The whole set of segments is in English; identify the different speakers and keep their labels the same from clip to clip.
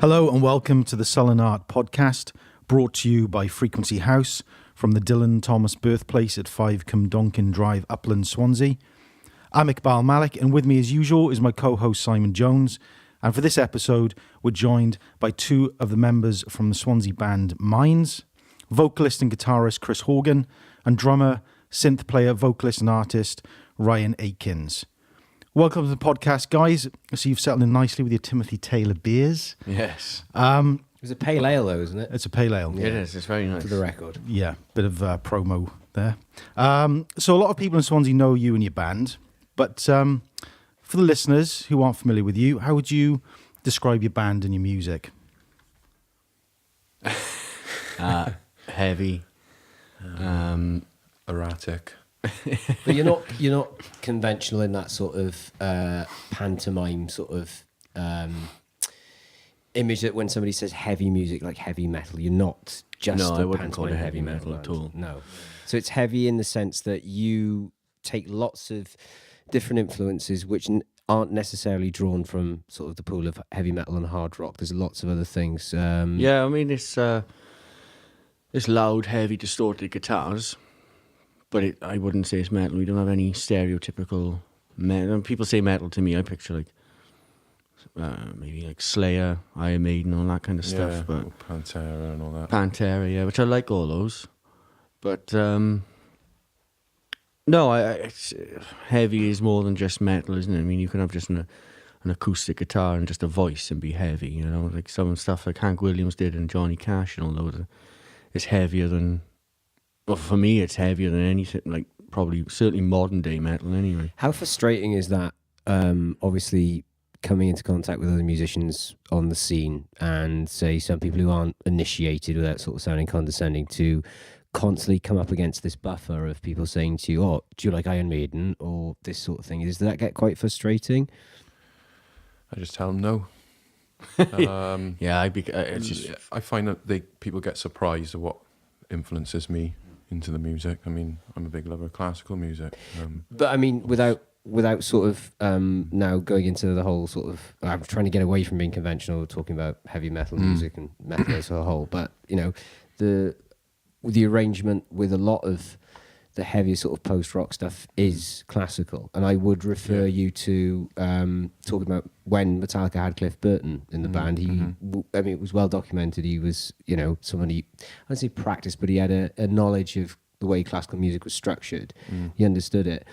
Speaker 1: Hello and welcome to the Sullen Art Podcast, brought to you by Frequency House from the Dylan Thomas Birthplace at 5 Cwmdonkin Drive, Uplands, Swansea. I'm Iqbal Malik, and with me as usual is my co-host Simon Jones. And for this episode, we're joined by two of the members from the Swansea band Minds, vocalist and guitarist Chris Horgan, and drummer, synth player, vocalist and artist Ryan Akins. Welcome to the podcast, guys. I see you've settled in nicely with your Timothy Taylor beers.
Speaker 2: Yes.
Speaker 3: It's a pale ale, though, isn't it?
Speaker 1: It's a pale ale.
Speaker 2: It is. It's very nice.
Speaker 3: For the record.
Speaker 1: Yeah, bit of promo there. So a lot of people in Swansea know you and your band, but for the listeners who aren't familiar with you, how would you describe your band and your music?
Speaker 2: Heavy.
Speaker 4: Erratic.
Speaker 3: But you're not conventional in that sort of pantomime sort of image that when somebody says heavy music, like heavy metal, you're not just
Speaker 2: No, I
Speaker 3: a
Speaker 2: wouldn't call
Speaker 3: pantomime
Speaker 2: it heavy metal
Speaker 3: band.
Speaker 2: at all.
Speaker 3: No. So it's heavy in the sense that you take lots of different influences which aren't necessarily drawn from sort of the pool of heavy metal and hard rock. There's lots of other things.
Speaker 2: Yeah, I mean, it's loud, heavy, distorted guitars, but I wouldn't say it's metal. We don't have any stereotypical metal. People say metal to me, I picture like maybe like Slayer, Iron Maiden, all that kind of stuff. But
Speaker 4: Pantera and all that.
Speaker 2: Pantera, yeah, which I like all those. But no, it's, heavy is more than just metal, isn't it? I mean, you can have just an acoustic guitar and just a voice and be heavy, you know, like some stuff like Hank Williams did and Johnny Cash and all those. It's heavier than, well, for me, it's heavier than anything, like probably, certainly modern day metal anyway.
Speaker 3: How frustrating is that, obviously, coming into contact with other musicians on the scene and, say, some people who aren't initiated without sort of sounding condescending to constantly come up against this buffer of people saying to you, oh, do you like Iron Maiden or this sort of thing? Does that get quite frustrating?
Speaker 4: I just tell them no.
Speaker 2: Yeah, it's just,
Speaker 4: I find that people get surprised at what influences me into the music. I mean, I'm a big lover of classical music.
Speaker 3: But I mean, without sort of now going into the whole sort of, I'm trying to get away from being conventional, talking about heavy metal music and metal as a whole. But you know, the arrangement with a lot of the heavier sort of post-rock stuff is classical. And I would refer you to talking about when Metallica had Cliff Burton in the band. I mean, it was well documented. He was, you know, someone I don't say practiced, but he had a knowledge of the way classical music was structured. He understood it.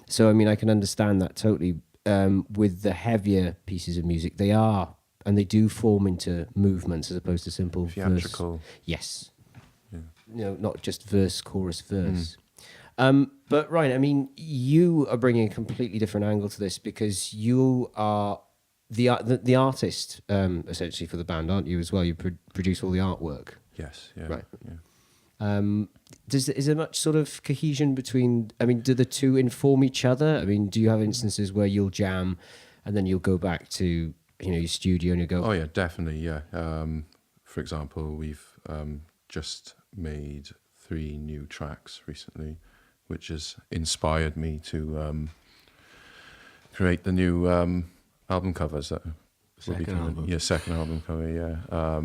Speaker 3: So, I mean, I can understand that totally. With the heavier pieces of music, they do form into movements as opposed to simple
Speaker 4: theatrical.
Speaker 3: Verse. Yes.
Speaker 4: Yeah.
Speaker 3: You know, not just verse, chorus, verse. But Ryan, I mean, you are bringing a completely different angle to this because you are the artist, essentially, for the band, aren't you, as well? You produce all the artwork.
Speaker 4: Yes, yeah.
Speaker 3: Right.
Speaker 4: Yeah.
Speaker 3: Is there much sort of cohesion between, I mean, do the two inform each other? I mean, do you have instances where you'll jam and then you'll go back to, you know, your studio and you go...
Speaker 4: Oh, yeah, definitely, yeah. For example, we've just made 3 new tracks recently, which has inspired me to create the new album covers that will be coming.
Speaker 2: Album.
Speaker 4: Yeah, second album cover. Yeah,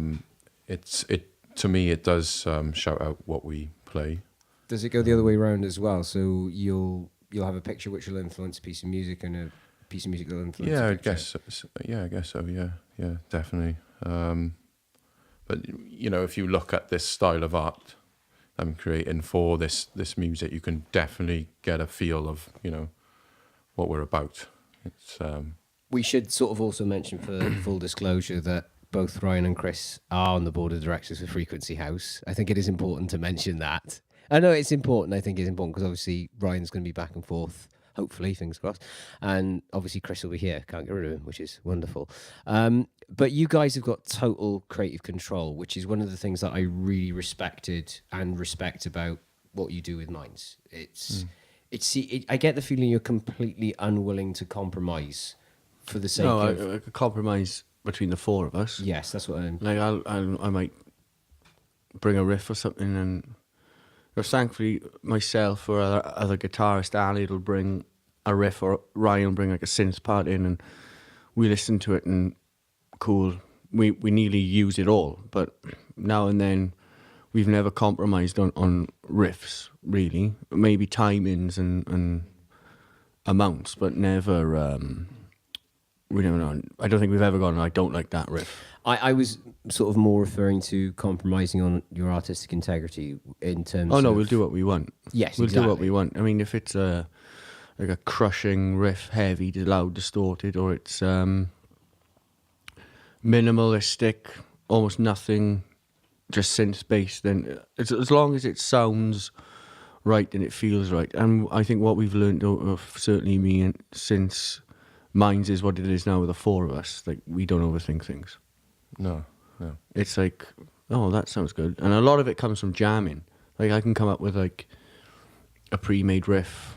Speaker 4: to me it does shout out what we play.
Speaker 3: Does it go the other way around as well? So you'll have a picture which will influence a piece of music and a piece of music that will influence.
Speaker 4: Yeah,
Speaker 3: a picture?
Speaker 4: I guess so. Yeah, definitely. But you know, if you look at this style of art I'm creating for this music, you can definitely get a feel of, you know, what we're about. It's
Speaker 3: We should sort of also mention, for full disclosure, that both Ryan and Chris are on the board of directors for Frequency House. I think it is important to mention that. I know it's important. I think it's important because obviously Ryan's going to be back and forth, hopefully, fingers crossed. And obviously Chris will be here. Can't get rid of him, which is wonderful. But you guys have got total creative control, which is one of the things that I really respected and respect about what you do with Minds. I get the feeling you're completely unwilling to compromise for the sake of...
Speaker 2: No, a compromise between the 4 of us.
Speaker 3: Yes, that's what I'm...
Speaker 2: Like, I might bring a riff or something, and thankfully myself or other guitarist, Ali, will bring a riff, or Ryan will bring like a synth part in, and we listen to it and cool, we nearly use it all. But now and then, we've never compromised on riffs, really. Maybe timings and amounts, but never. We never know. I don't think we've ever gone, I don't like that riff.
Speaker 3: I was sort of more referring to compromising on your artistic integrity in terms of...
Speaker 2: Oh, no, we'll do what we want.
Speaker 3: Yes,
Speaker 2: We'll
Speaker 3: exactly.
Speaker 2: do what we want. I mean, if it's like a crushing riff, heavy, loud, distorted, or it's minimalistic, almost nothing, just synth-based, then as long as it sounds right and it feels right. And I think what we've learned, certainly me, and since Minds is what it is now with the four of us, like, we don't overthink things.
Speaker 4: No.
Speaker 2: It's like, oh, that sounds good. And a lot of it comes from jamming. Like, I can come up with, like, a pre-made riff,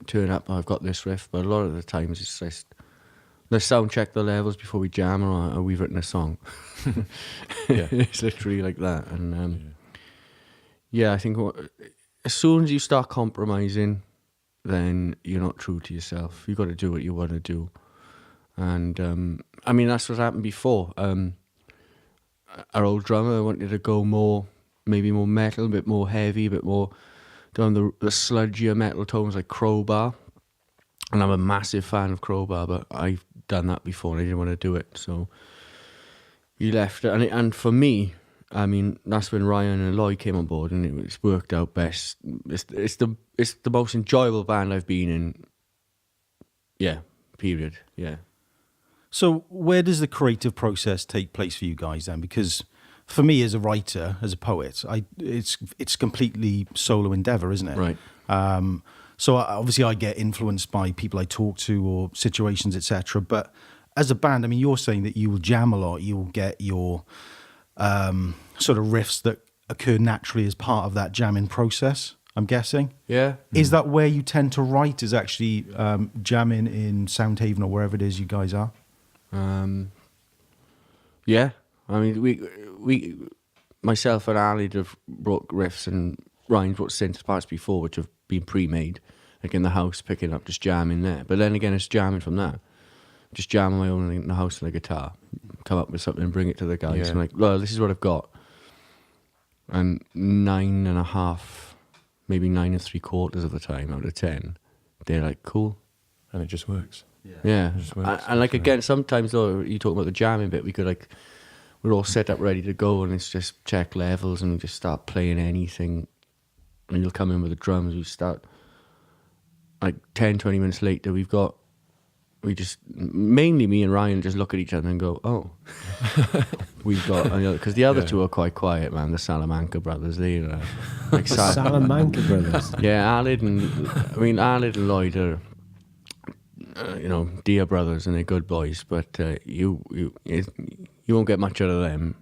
Speaker 2: turn up, I've got this riff, but a lot of the times it's just, let's sound check the levels before we jam, or we've written a song.
Speaker 4: Yeah.
Speaker 2: It's literally like that. And yeah, I think as soon as you start compromising, then you're not true to yourself. You've got to do what you want to do. And I mean, that's what happened before. Our old drummer wanted to go maybe more metal, a bit more heavy, a bit more down the sludgier metal tones like Crowbar. And I'm a massive fan of Crowbar, but I've done that before and I didn't want to do it. So he left it. And for me, I mean, that's when Ryan and Lloyd came on board, and it's worked out best. It's the most enjoyable band I've been in. Yeah, period. Yeah.
Speaker 1: So where does the creative process take place for you guys then? Because for me as a writer, as a poet, it's completely solo endeavor, isn't it?
Speaker 2: Right.
Speaker 1: So obviously I get influenced by people I talk to or situations, etc. But as a band, I mean, you're saying that you will jam a lot. You will get your sort of riffs that occur naturally as part of that jamming process, I'm guessing.
Speaker 2: Yeah.
Speaker 1: Is that where you tend to write, is actually jamming in Soundhaven or wherever it is you guys are?
Speaker 2: Yeah. I mean, we myself and Ali have brought riffs, and Ryan's brought synth parts before, which have been pre-made, like in the house, picking up, just jamming there. But then again, it's jamming from that. Just jam on my own in the house on a guitar, come up with something and bring it to the guys.
Speaker 4: Yeah.
Speaker 2: I'm like, well, this is what I've got. And 9.5, maybe 9 3/4 of the time out of 10, they're like, cool.
Speaker 4: And it just works.
Speaker 2: Yeah.
Speaker 4: It just works.
Speaker 2: And like, again, sometimes though, you talk about the jamming bit, we could like, we're all set up ready to go, and it's just check levels and we just start playing anything. And you'll come in with the drums, we start like 10, 20 minutes later, mainly me and Ryan just look at each other and go, oh, we've got, because the other two are quite quiet, man, the Salamanca brothers, they're like
Speaker 3: Salamanca brothers.
Speaker 2: Yeah, Alid and Lloyd are, dear brothers, and they're good boys, but you won't get much out of them.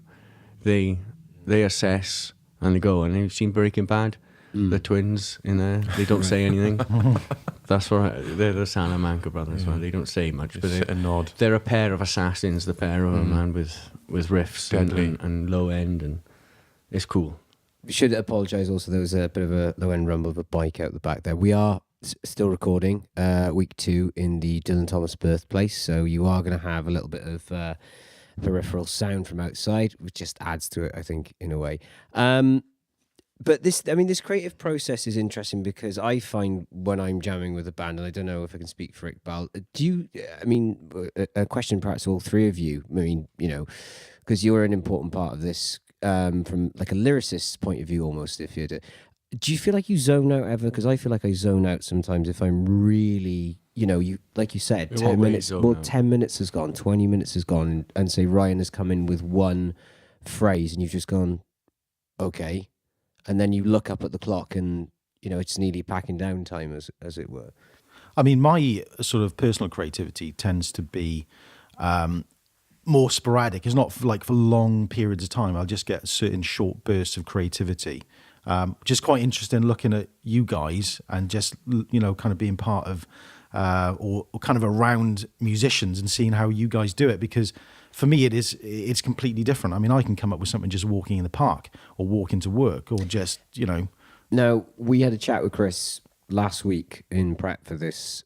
Speaker 2: They assess and they go, and you've seen Breaking Bad, the twins in there, they don't say anything. That's right, they're the Salamanca brothers, man. They don't say much, but
Speaker 4: sit and nod.
Speaker 2: They're a pair of assassins, the pair of them, man, with riffs and low end, and it's cool.
Speaker 3: We should apologise also, there was a bit of a low-end rumble of a bike out the back there. We are still recording week 2 in the Dylan Thomas Birthplace, so you are going to have a little bit of peripheral sound from outside, which just adds to it, I think, in a way. But this creative process is interesting because I find when I'm jamming with a band, and I don't know if I can speak for Iqbal, a question perhaps all three of you, because you're an important part of this from like a lyricist's point of view almost, if you're do you feel like you zone out ever? Because I feel like I zone out sometimes if I'm really, you like you said,
Speaker 2: In
Speaker 3: 10
Speaker 2: what way
Speaker 3: minutes,
Speaker 2: zone
Speaker 3: well,
Speaker 2: out?
Speaker 3: 10 minutes has gone, 20 minutes has gone, and say Ryan has come in with one phrase and you've just gone, okay. And then you look up at the clock and, it's nearly packing down time, as it were.
Speaker 1: I mean, my sort of personal creativity tends to be more sporadic. It's not for long periods of time. I'll just get certain short bursts of creativity. Just quite interesting looking at you guys and just, kind of being part of or kind of around musicians and seeing how you guys do it, because for me it's completely different. I mean, I can come up with something just walking in the park or walking to work or just,
Speaker 3: Now, we had a chat with Chris last week in prep for this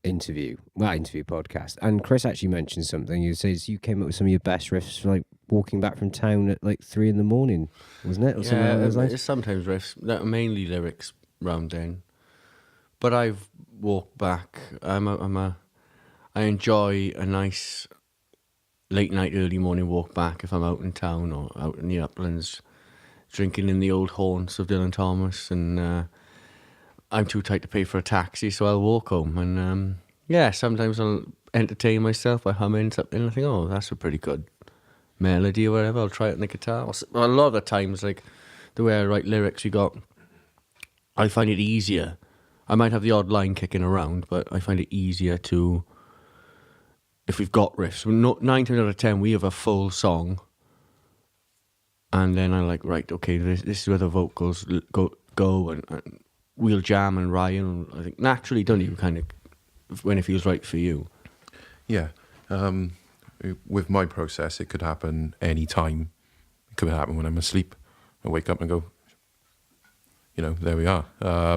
Speaker 3: interview podcast, and Chris actually mentioned something. He says you came up with some of your best riffs like walking back from town at like 3 a.m, wasn't it? Or something along those lines?
Speaker 2: It's sometimes riffs, mainly lyrics round then. But I've walked back. I enjoy a nice late night, early morning walk back if I'm out in town or out in the Uplands, drinking in the old haunts of Dylan Thomas, and I'm too tight to pay for a taxi, so I'll walk home. And sometimes I'll entertain myself by humming something, and I think, oh, that's a pretty good melody or whatever. I'll try it on the guitar. A lot of the times, like the way I write lyrics, I find it easier. I might have the odd line kicking around, but I find it easier to, if we've got riffs, 9 times out of 10 we have a full song, and then I like, right, okay, this is where the vocals go, and we'll jam and Ryan. I think naturally, don't you, kind of when it feels right for you?
Speaker 4: Yeah. With my process, it could happen any time. It could happen when I'm asleep. I wake up and go, there we are.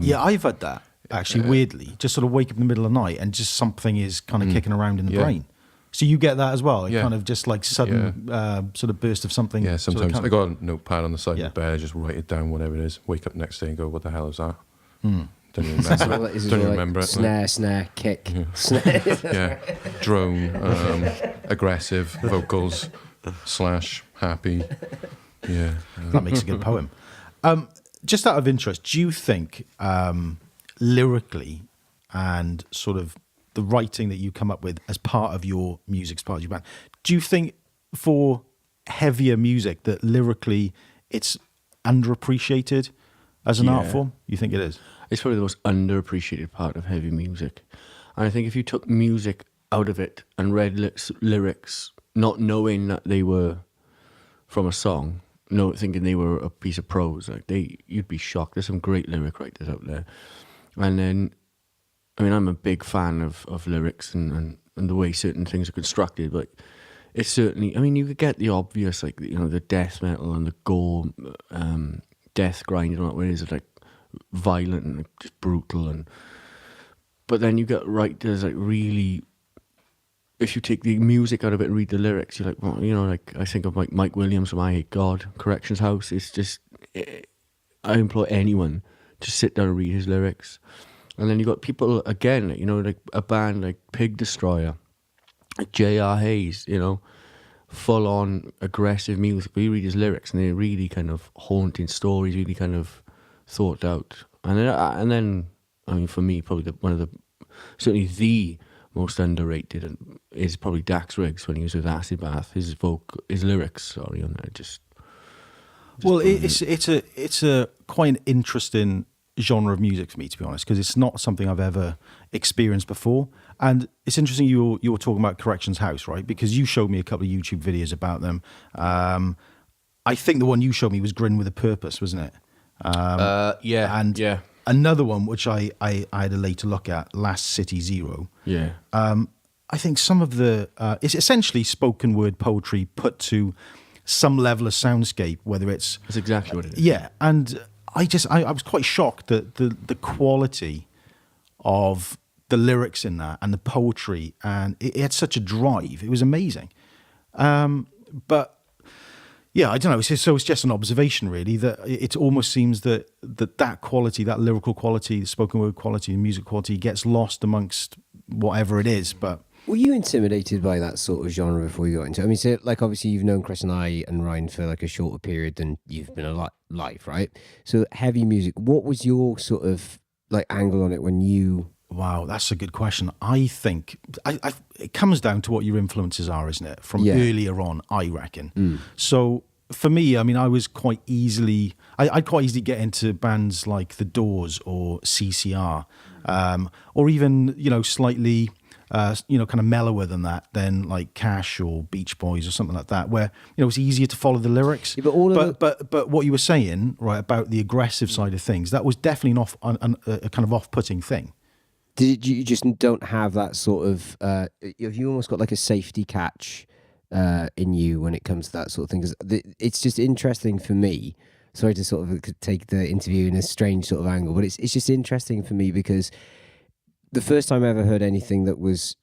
Speaker 1: Yeah, I've had that, actually, weirdly. Just sort of wake up in the middle of the night and just something is kind of kicking around in the brain. So you get that as well? Kind of just like sudden sort of burst of something?
Speaker 4: Yeah, sometimes.
Speaker 1: Sort of
Speaker 4: I got a notepad on the side of the bed, I just write it down, whatever it is. Wake up next day and go, what the hell is that? Don't even remember it. Don't even remember it.
Speaker 3: Snare, kick, snare.
Speaker 4: Yeah, drone, aggressive, vocals, / happy. Yeah.
Speaker 1: That makes a good poem. Just out of interest, do you think lyrically and sort of the writing that you come up with as part of your music, as part of your band, do you think for heavier music that lyrically it's underappreciated as an art form? You think it is?
Speaker 2: It's probably the most underappreciated part of heavy music. And I think if you took music out of it and read lyrics, not knowing that they were from a song, thinking they were a piece of prose, you'd be shocked. There's some great lyric writers out there. And then, I'm a big fan of lyrics and the way certain things are constructed, but it's certainly, you could get the obvious, like, the death metal and the gore, death grind, you know what it is, like violent and just brutal, but then you get writers like really, if you take the music out of it and read the lyrics, you're like, well, like I think of Mike Williams from I Hate God, Corrections House. It's just, I implore anyone to sit down and read his lyrics. And then you got people again, like a band like Pig Destroyer, like J.R. Hayes, full on aggressive music. But you read his lyrics and they're really kind of haunting stories, really kind of thought out. And then for me, probably certainly the most underrated is probably Dax Riggs when he was with Acid Bath. His lyrics, on that just
Speaker 1: well, it's a quite an interesting genre of music for me, to be honest, because it's not something I've ever experienced before. And it's interesting you were talking about Corrections House, right? Because you showed me a couple of YouTube videos about them. I think the one you showed me was Grin with a Purpose, wasn't it? And another one which I had a later look at, Last City Zero.
Speaker 2: Yeah.
Speaker 1: I think some of the it's essentially spoken word poetry put to some level of soundscape, whether it's
Speaker 2: that's exactly what it is.
Speaker 1: Yeah, and I was quite shocked that the quality of the lyrics in that and the poetry, and it had such a drive. It was amazing. But yeah, I don't know. So it's just an observation, really, that it almost seems that quality, that lyrical quality, the spoken word quality, the music quality gets lost amongst whatever it is. But
Speaker 3: were you intimidated by that sort of genre before you got into it? So like obviously you've known Chris and I and Ryan for like a shorter period than you've been alive, right? So heavy music, what was your sort of like angle on it when you...
Speaker 1: Wow, that's a good question. I think it comes down to what your influences are, isn't it? From earlier on, I reckon. So for me, I was quite easily... I'd quite easily get into bands like The Doors or CCR, or even, slightly... kind of mellower than that, than like Cash or Beach Boys or something like that, where it's easier to follow the lyrics.
Speaker 3: Yeah,
Speaker 1: but what you were saying, right, about the aggressive side of things, that was definitely a kind of off-putting thing.
Speaker 3: Did you just don't have that sort of? You almost got like a safety catch in you when it comes to that sort of thing. 'Cause it's just interesting for me. Sorry to sort of take the interview in a strange sort of angle, but it's just interesting for me because the first time I ever heard anything that was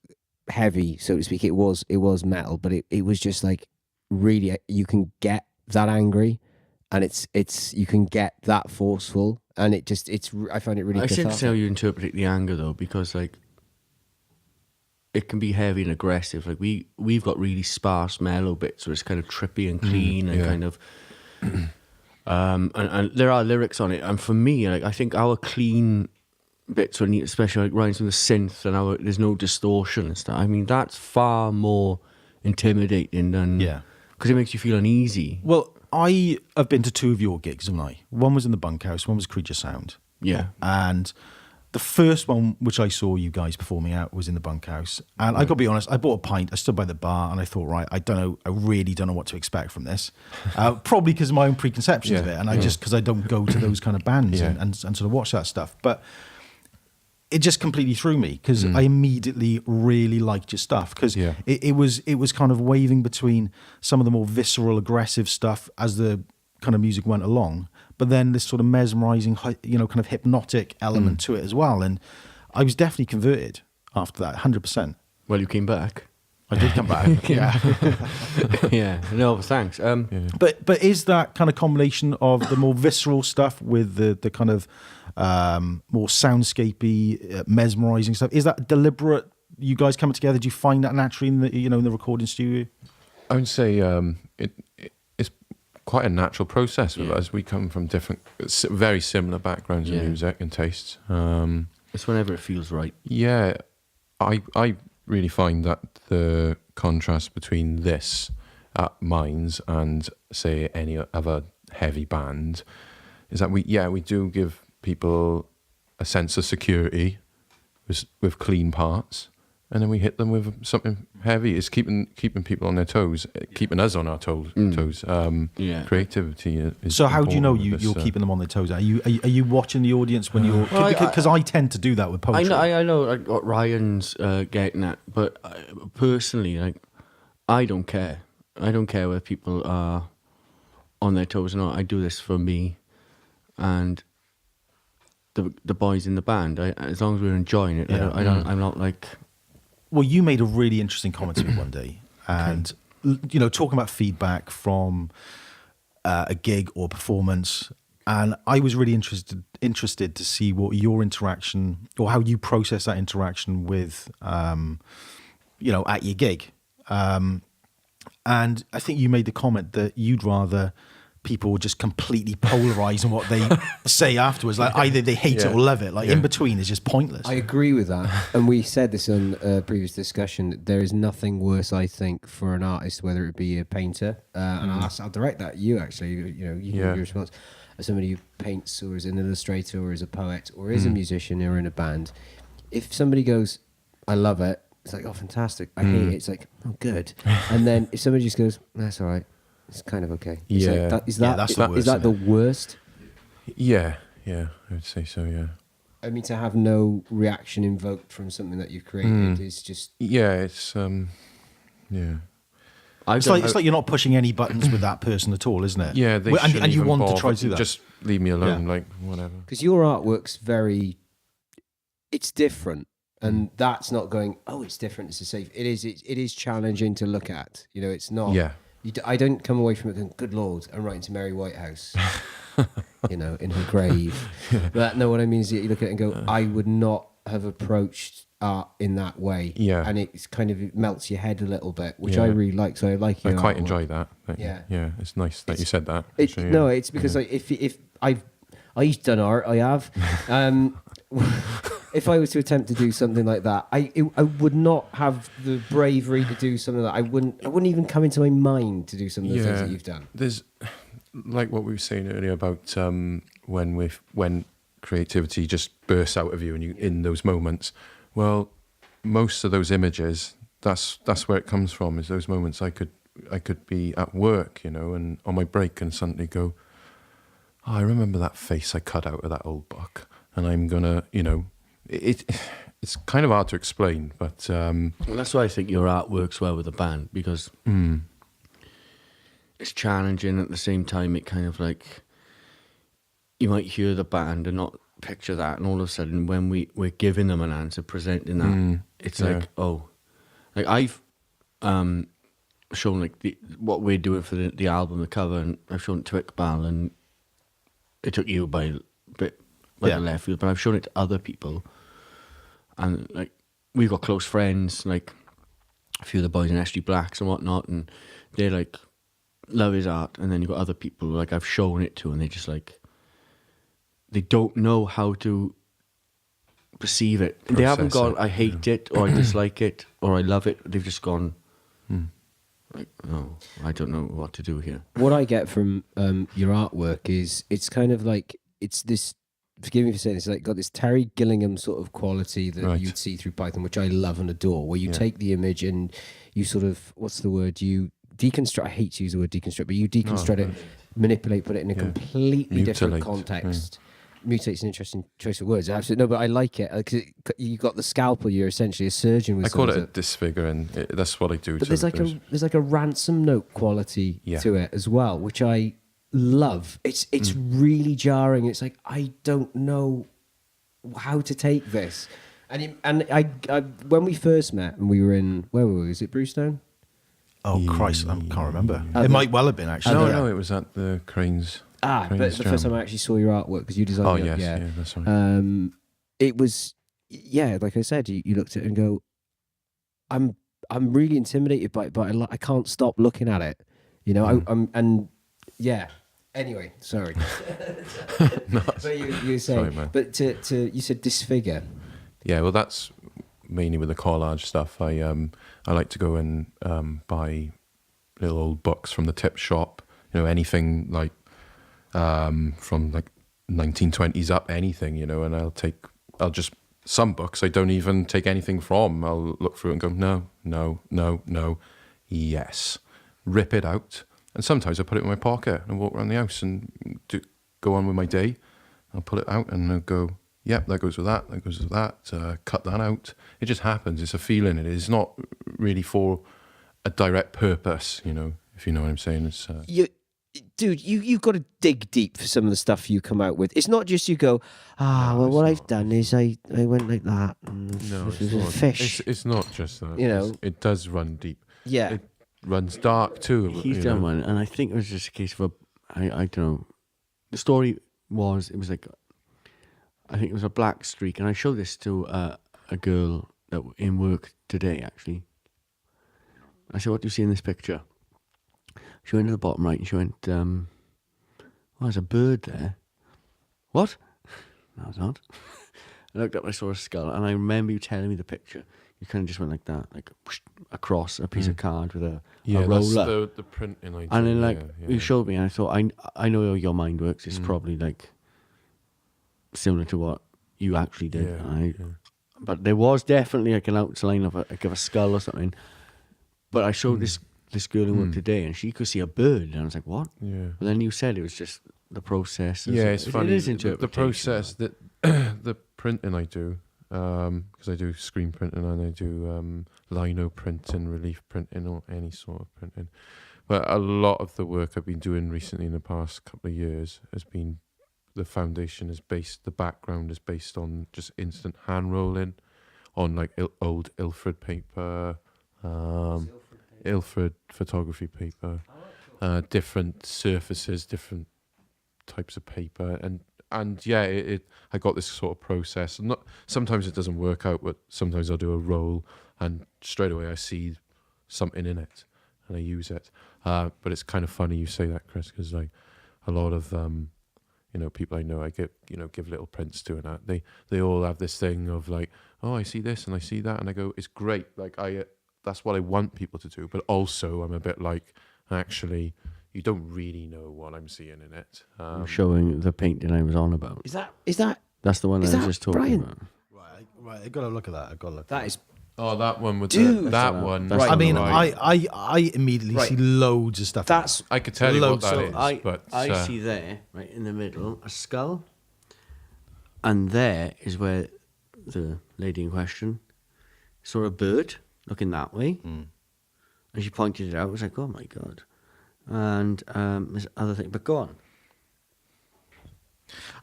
Speaker 3: heavy, so to speak, it was metal, but it was just like really, you can get that angry, and it's you can get that forceful, and I find it really
Speaker 2: I think
Speaker 3: cathartic.
Speaker 2: it's how you interpret the anger though, because like it can be heavy and aggressive. Like we've got really sparse mellow bits where it's kind of trippy and clean and kind of and there are lyrics on it. And for me, like I think our clean bits, when especially like Ryan's with the synth and there's no distortion and stuff. I mean, that's far more intimidating than because it makes you feel uneasy.
Speaker 1: Well, I have been to 2 of your gigs, haven't I? One was in the Bunkhouse, one was Creature Sound.
Speaker 2: Yeah.
Speaker 1: And the first one, which I saw you guys performing at, was in the Bunkhouse. And I got to be honest, I bought a pint, I stood by the bar, and I thought, right, I really don't know what to expect from this. Probably because of my own preconceptions of it, and because I don't go to those kind of bands and sort of watch that stuff. But it just completely threw me, because I immediately really liked your stuff, because it was kind of waving between some of the more visceral, aggressive stuff as the kind of music went along, but then this sort of mesmerizing, kind of hypnotic element to it as well. And I was definitely converted after that, 100%.
Speaker 2: Well, you came back.
Speaker 1: I did come back.
Speaker 2: Yeah. No, thanks.
Speaker 1: But is that kind of combination of the more visceral stuff with the kind of more soundscapey, mesmerizing stuff, is that deliberate? You guys coming together? Do you find that naturally in the recording studio?
Speaker 4: I would say it's quite a natural process with us. We come from very similar backgrounds in music and tastes.
Speaker 2: It's whenever it feels right.
Speaker 4: Yeah, I really find that the contrast between this at Mines and say any other heavy band is that we do give people a sense of security with clean parts, and then we hit them with something heavy. It's keeping people on their toes, keeping us on our toes. Creativity is.
Speaker 1: So how do you know
Speaker 4: important with
Speaker 1: you're
Speaker 4: this,
Speaker 1: keeping them on their toes? Are you watching the audience when you're? Because I tend to do that with poetry.
Speaker 2: I know like, what Ryan's getting at, but personally, like, I don't care. I don't care whether people are on their toes or not. I do this for me, and the boys in the band. As long as we're enjoying it, I'm not like.
Speaker 1: Well, you made a really interesting comment to me one day, and talking about feedback from a gig or performance, and I was really interested to see what your interaction or how you process that interaction with, at your gig, and I think you made the comment that you'd rather people just completely polarize on what they say afterwards. Like either they hate it or love it. Like in between is just pointless.
Speaker 3: I agree with that. And we said this on a previous discussion. There is nothing worse, I think, for an artist, whether it be a painter, and I'll direct that at you actually. You give your response. As somebody who paints or is an illustrator or is a poet or is a musician or in a band. If somebody goes, I love it, it's like, oh, fantastic. I hate it. It's like, oh, good. And then if somebody just goes, that's all right. It's kind of okay. Is that the worst?
Speaker 4: Yeah, I would say so, yeah.
Speaker 3: I mean, to have no reaction invoked from something that you've created is just...
Speaker 4: Yeah, it's,
Speaker 1: It's like you're not pushing any buttons with that person at all, isn't it?
Speaker 4: Yeah,
Speaker 1: and you want to try to do that.
Speaker 4: Just leave me alone, like, whatever.
Speaker 3: Because your artwork's it's different. And that's not going, oh, it's different, it's a safe... It is challenging to look at. It's not...
Speaker 4: Yeah.
Speaker 3: I don't come away from it going, good Lord, I'm writing to Mary Whitehouse, in her grave. But no, what I mean is you look at it and go, I would not have approached art in that way. Yeah. And it melts your head a little bit, which I really like. So I like your
Speaker 4: I quite
Speaker 3: artwork.
Speaker 4: enjoy that. Yeah, it's nice that you said that.
Speaker 3: It's because if I've done art, I have. If I was to attempt to do something like that, I would not have the bravery to do something that I wouldn't even come into my mind to do some of the things that you've done.
Speaker 4: There's like what we were saying earlier about when creativity just bursts out of you and you in those moments. Well, most of those images, that's where it comes from. Is those moments I could be at work, and on my break and suddenly go, oh, I remember that face I cut out of that old book, and I'm gonna, it's kind of hard to explain, but
Speaker 2: well, that's why I think your art works well with a band, because it's challenging at the same time. It kind of like you might hear the band and not picture that, and all of a sudden when we're giving them an answer, presenting that, it's like, oh, like I've shown like what we're doing for the album, the cover, and I've shown it to Iqbal, and it took you by a bit by the left field, but I've shown it to other people, and like we've got close friends, like a few of the boys in SG Blacks and whatnot, and they're like love his art, and then you've got other people like I've shown it to, and they just like they don't know how to perceive it. They haven't gone, I hate it, or I dislike it, or I love it. They've just gone, like, oh, I don't know what to do here.
Speaker 3: What I get from your artwork is it's kind of like, it's this, forgive me for saying this, like got this Terry Gillingham sort of quality that you'd see through Python, which I love and adore, where you take the image and you sort of, what's the word, you deconstruct, I hate to use the word deconstruct, but you deconstruct it, manipulate, put it in a completely different context. Mutate's an interesting choice of words. Absolutely. No, but I like it. Because you got the scalpel, you're essentially a surgeon with
Speaker 4: I call it a disfigure, and that's what I do.
Speaker 3: But there's like a ransom note quality to it as well, which I love. It's really jarring. It's like, I don't know how to take this. And I when we first met, and we were in, where were we? Was it Brewstone?
Speaker 1: Oh, Christ, I can't remember. It might well have been, actually.
Speaker 4: No, it was at the Cranes.
Speaker 3: But the first time I actually saw your artwork, because you designed it.
Speaker 4: Yeah, that's right.
Speaker 3: It was, like I said, you looked at it and go, I'm really intimidated by it, but I can't stop looking at it. You know, Anyway, sorry. But you were saying,
Speaker 4: sorry, man.
Speaker 3: But you said disfigure.
Speaker 4: Yeah, well, that's mainly with the collage stuff. I like to go and buy little old books from the tip shop. You know, anything like from like 1920s up, anything, you know, and I'll just, some books I don't even take anything from. I'll look through it and go, no, yes. Rip it out. And sometimes I put it in my pocket and walk around the house and go on with my day. I'll pull it out and I'll go, yep, that goes with that, that goes with that, cut that out. It just happens. It's a feeling. It is not really for a direct purpose, you know, if you know what I'm saying. It's
Speaker 3: Dude, you've got to dig deep for some of the stuff you come out with. It's not just you go, what I've done is I went like that.
Speaker 4: No,
Speaker 3: it's not. Fish.
Speaker 4: It's not just that.
Speaker 3: You know,
Speaker 4: it does run deep.
Speaker 3: Yeah.
Speaker 4: It runs dark too.
Speaker 2: He's done one, and I think it was just a case of I don't know. The story was, it was like, I think it was a black streak, and I showed this to a girl that in work today, actually. I said, what do you see in this picture? She went to the bottom right and she went, there's a bird there. What? No, it's not. I looked up and I saw a skull, and I remember you telling me the picture. You kind of just went like that, like whoosh, across a piece of card with a roller.
Speaker 4: That's the printing I do.
Speaker 2: And then you showed me, and I thought, I know how your mind works. It's probably like similar to what you actually did. But there was definitely like an outline of a skull or something. But I showed this girl in work today, and she could see a bird, and I was like, what? Yeah. But then you said it was just the process.
Speaker 4: It's funny.
Speaker 2: It is
Speaker 4: the process that the printing I do, because I do screen printing and I do lino printing, relief printing, or any sort of printing. But a lot of the work I've been doing recently in the past couple of years has been, the foundation is based, the background is based on just instant hand rolling on like old Ilford paper, Ilford photography paper, different surfaces, different types of paper, and I got this sort of process. Sometimes it doesn't work out, but sometimes I'll do a roll and straight away I see something in it and I use it. But it's kind of funny you say that, Chris, because like a lot of people I know, I give little prints to, and they all have this thing of like, oh, I see this and I see that, and I go, it's great. Like that's what I want people to do, but also I'm a bit like, actually, you don't really know what I'm seeing in it.
Speaker 2: Showing the painting I was on about.
Speaker 3: Is that?
Speaker 2: That's the one I was just talking
Speaker 3: Brian?
Speaker 2: about.
Speaker 1: Right. I got to look at that.
Speaker 3: That is.
Speaker 4: Oh, that one with
Speaker 3: Dude.
Speaker 4: that one.
Speaker 2: Right.
Speaker 1: I mean,
Speaker 4: right.
Speaker 1: I immediately see loads of stuff.
Speaker 3: That's.
Speaker 4: I could tell you what that is,
Speaker 2: I see there, right in the middle, a skull, and there is where the lady in question saw a bird looking that way, and she pointed it out. I was like, oh my god. And this other thing, but go on.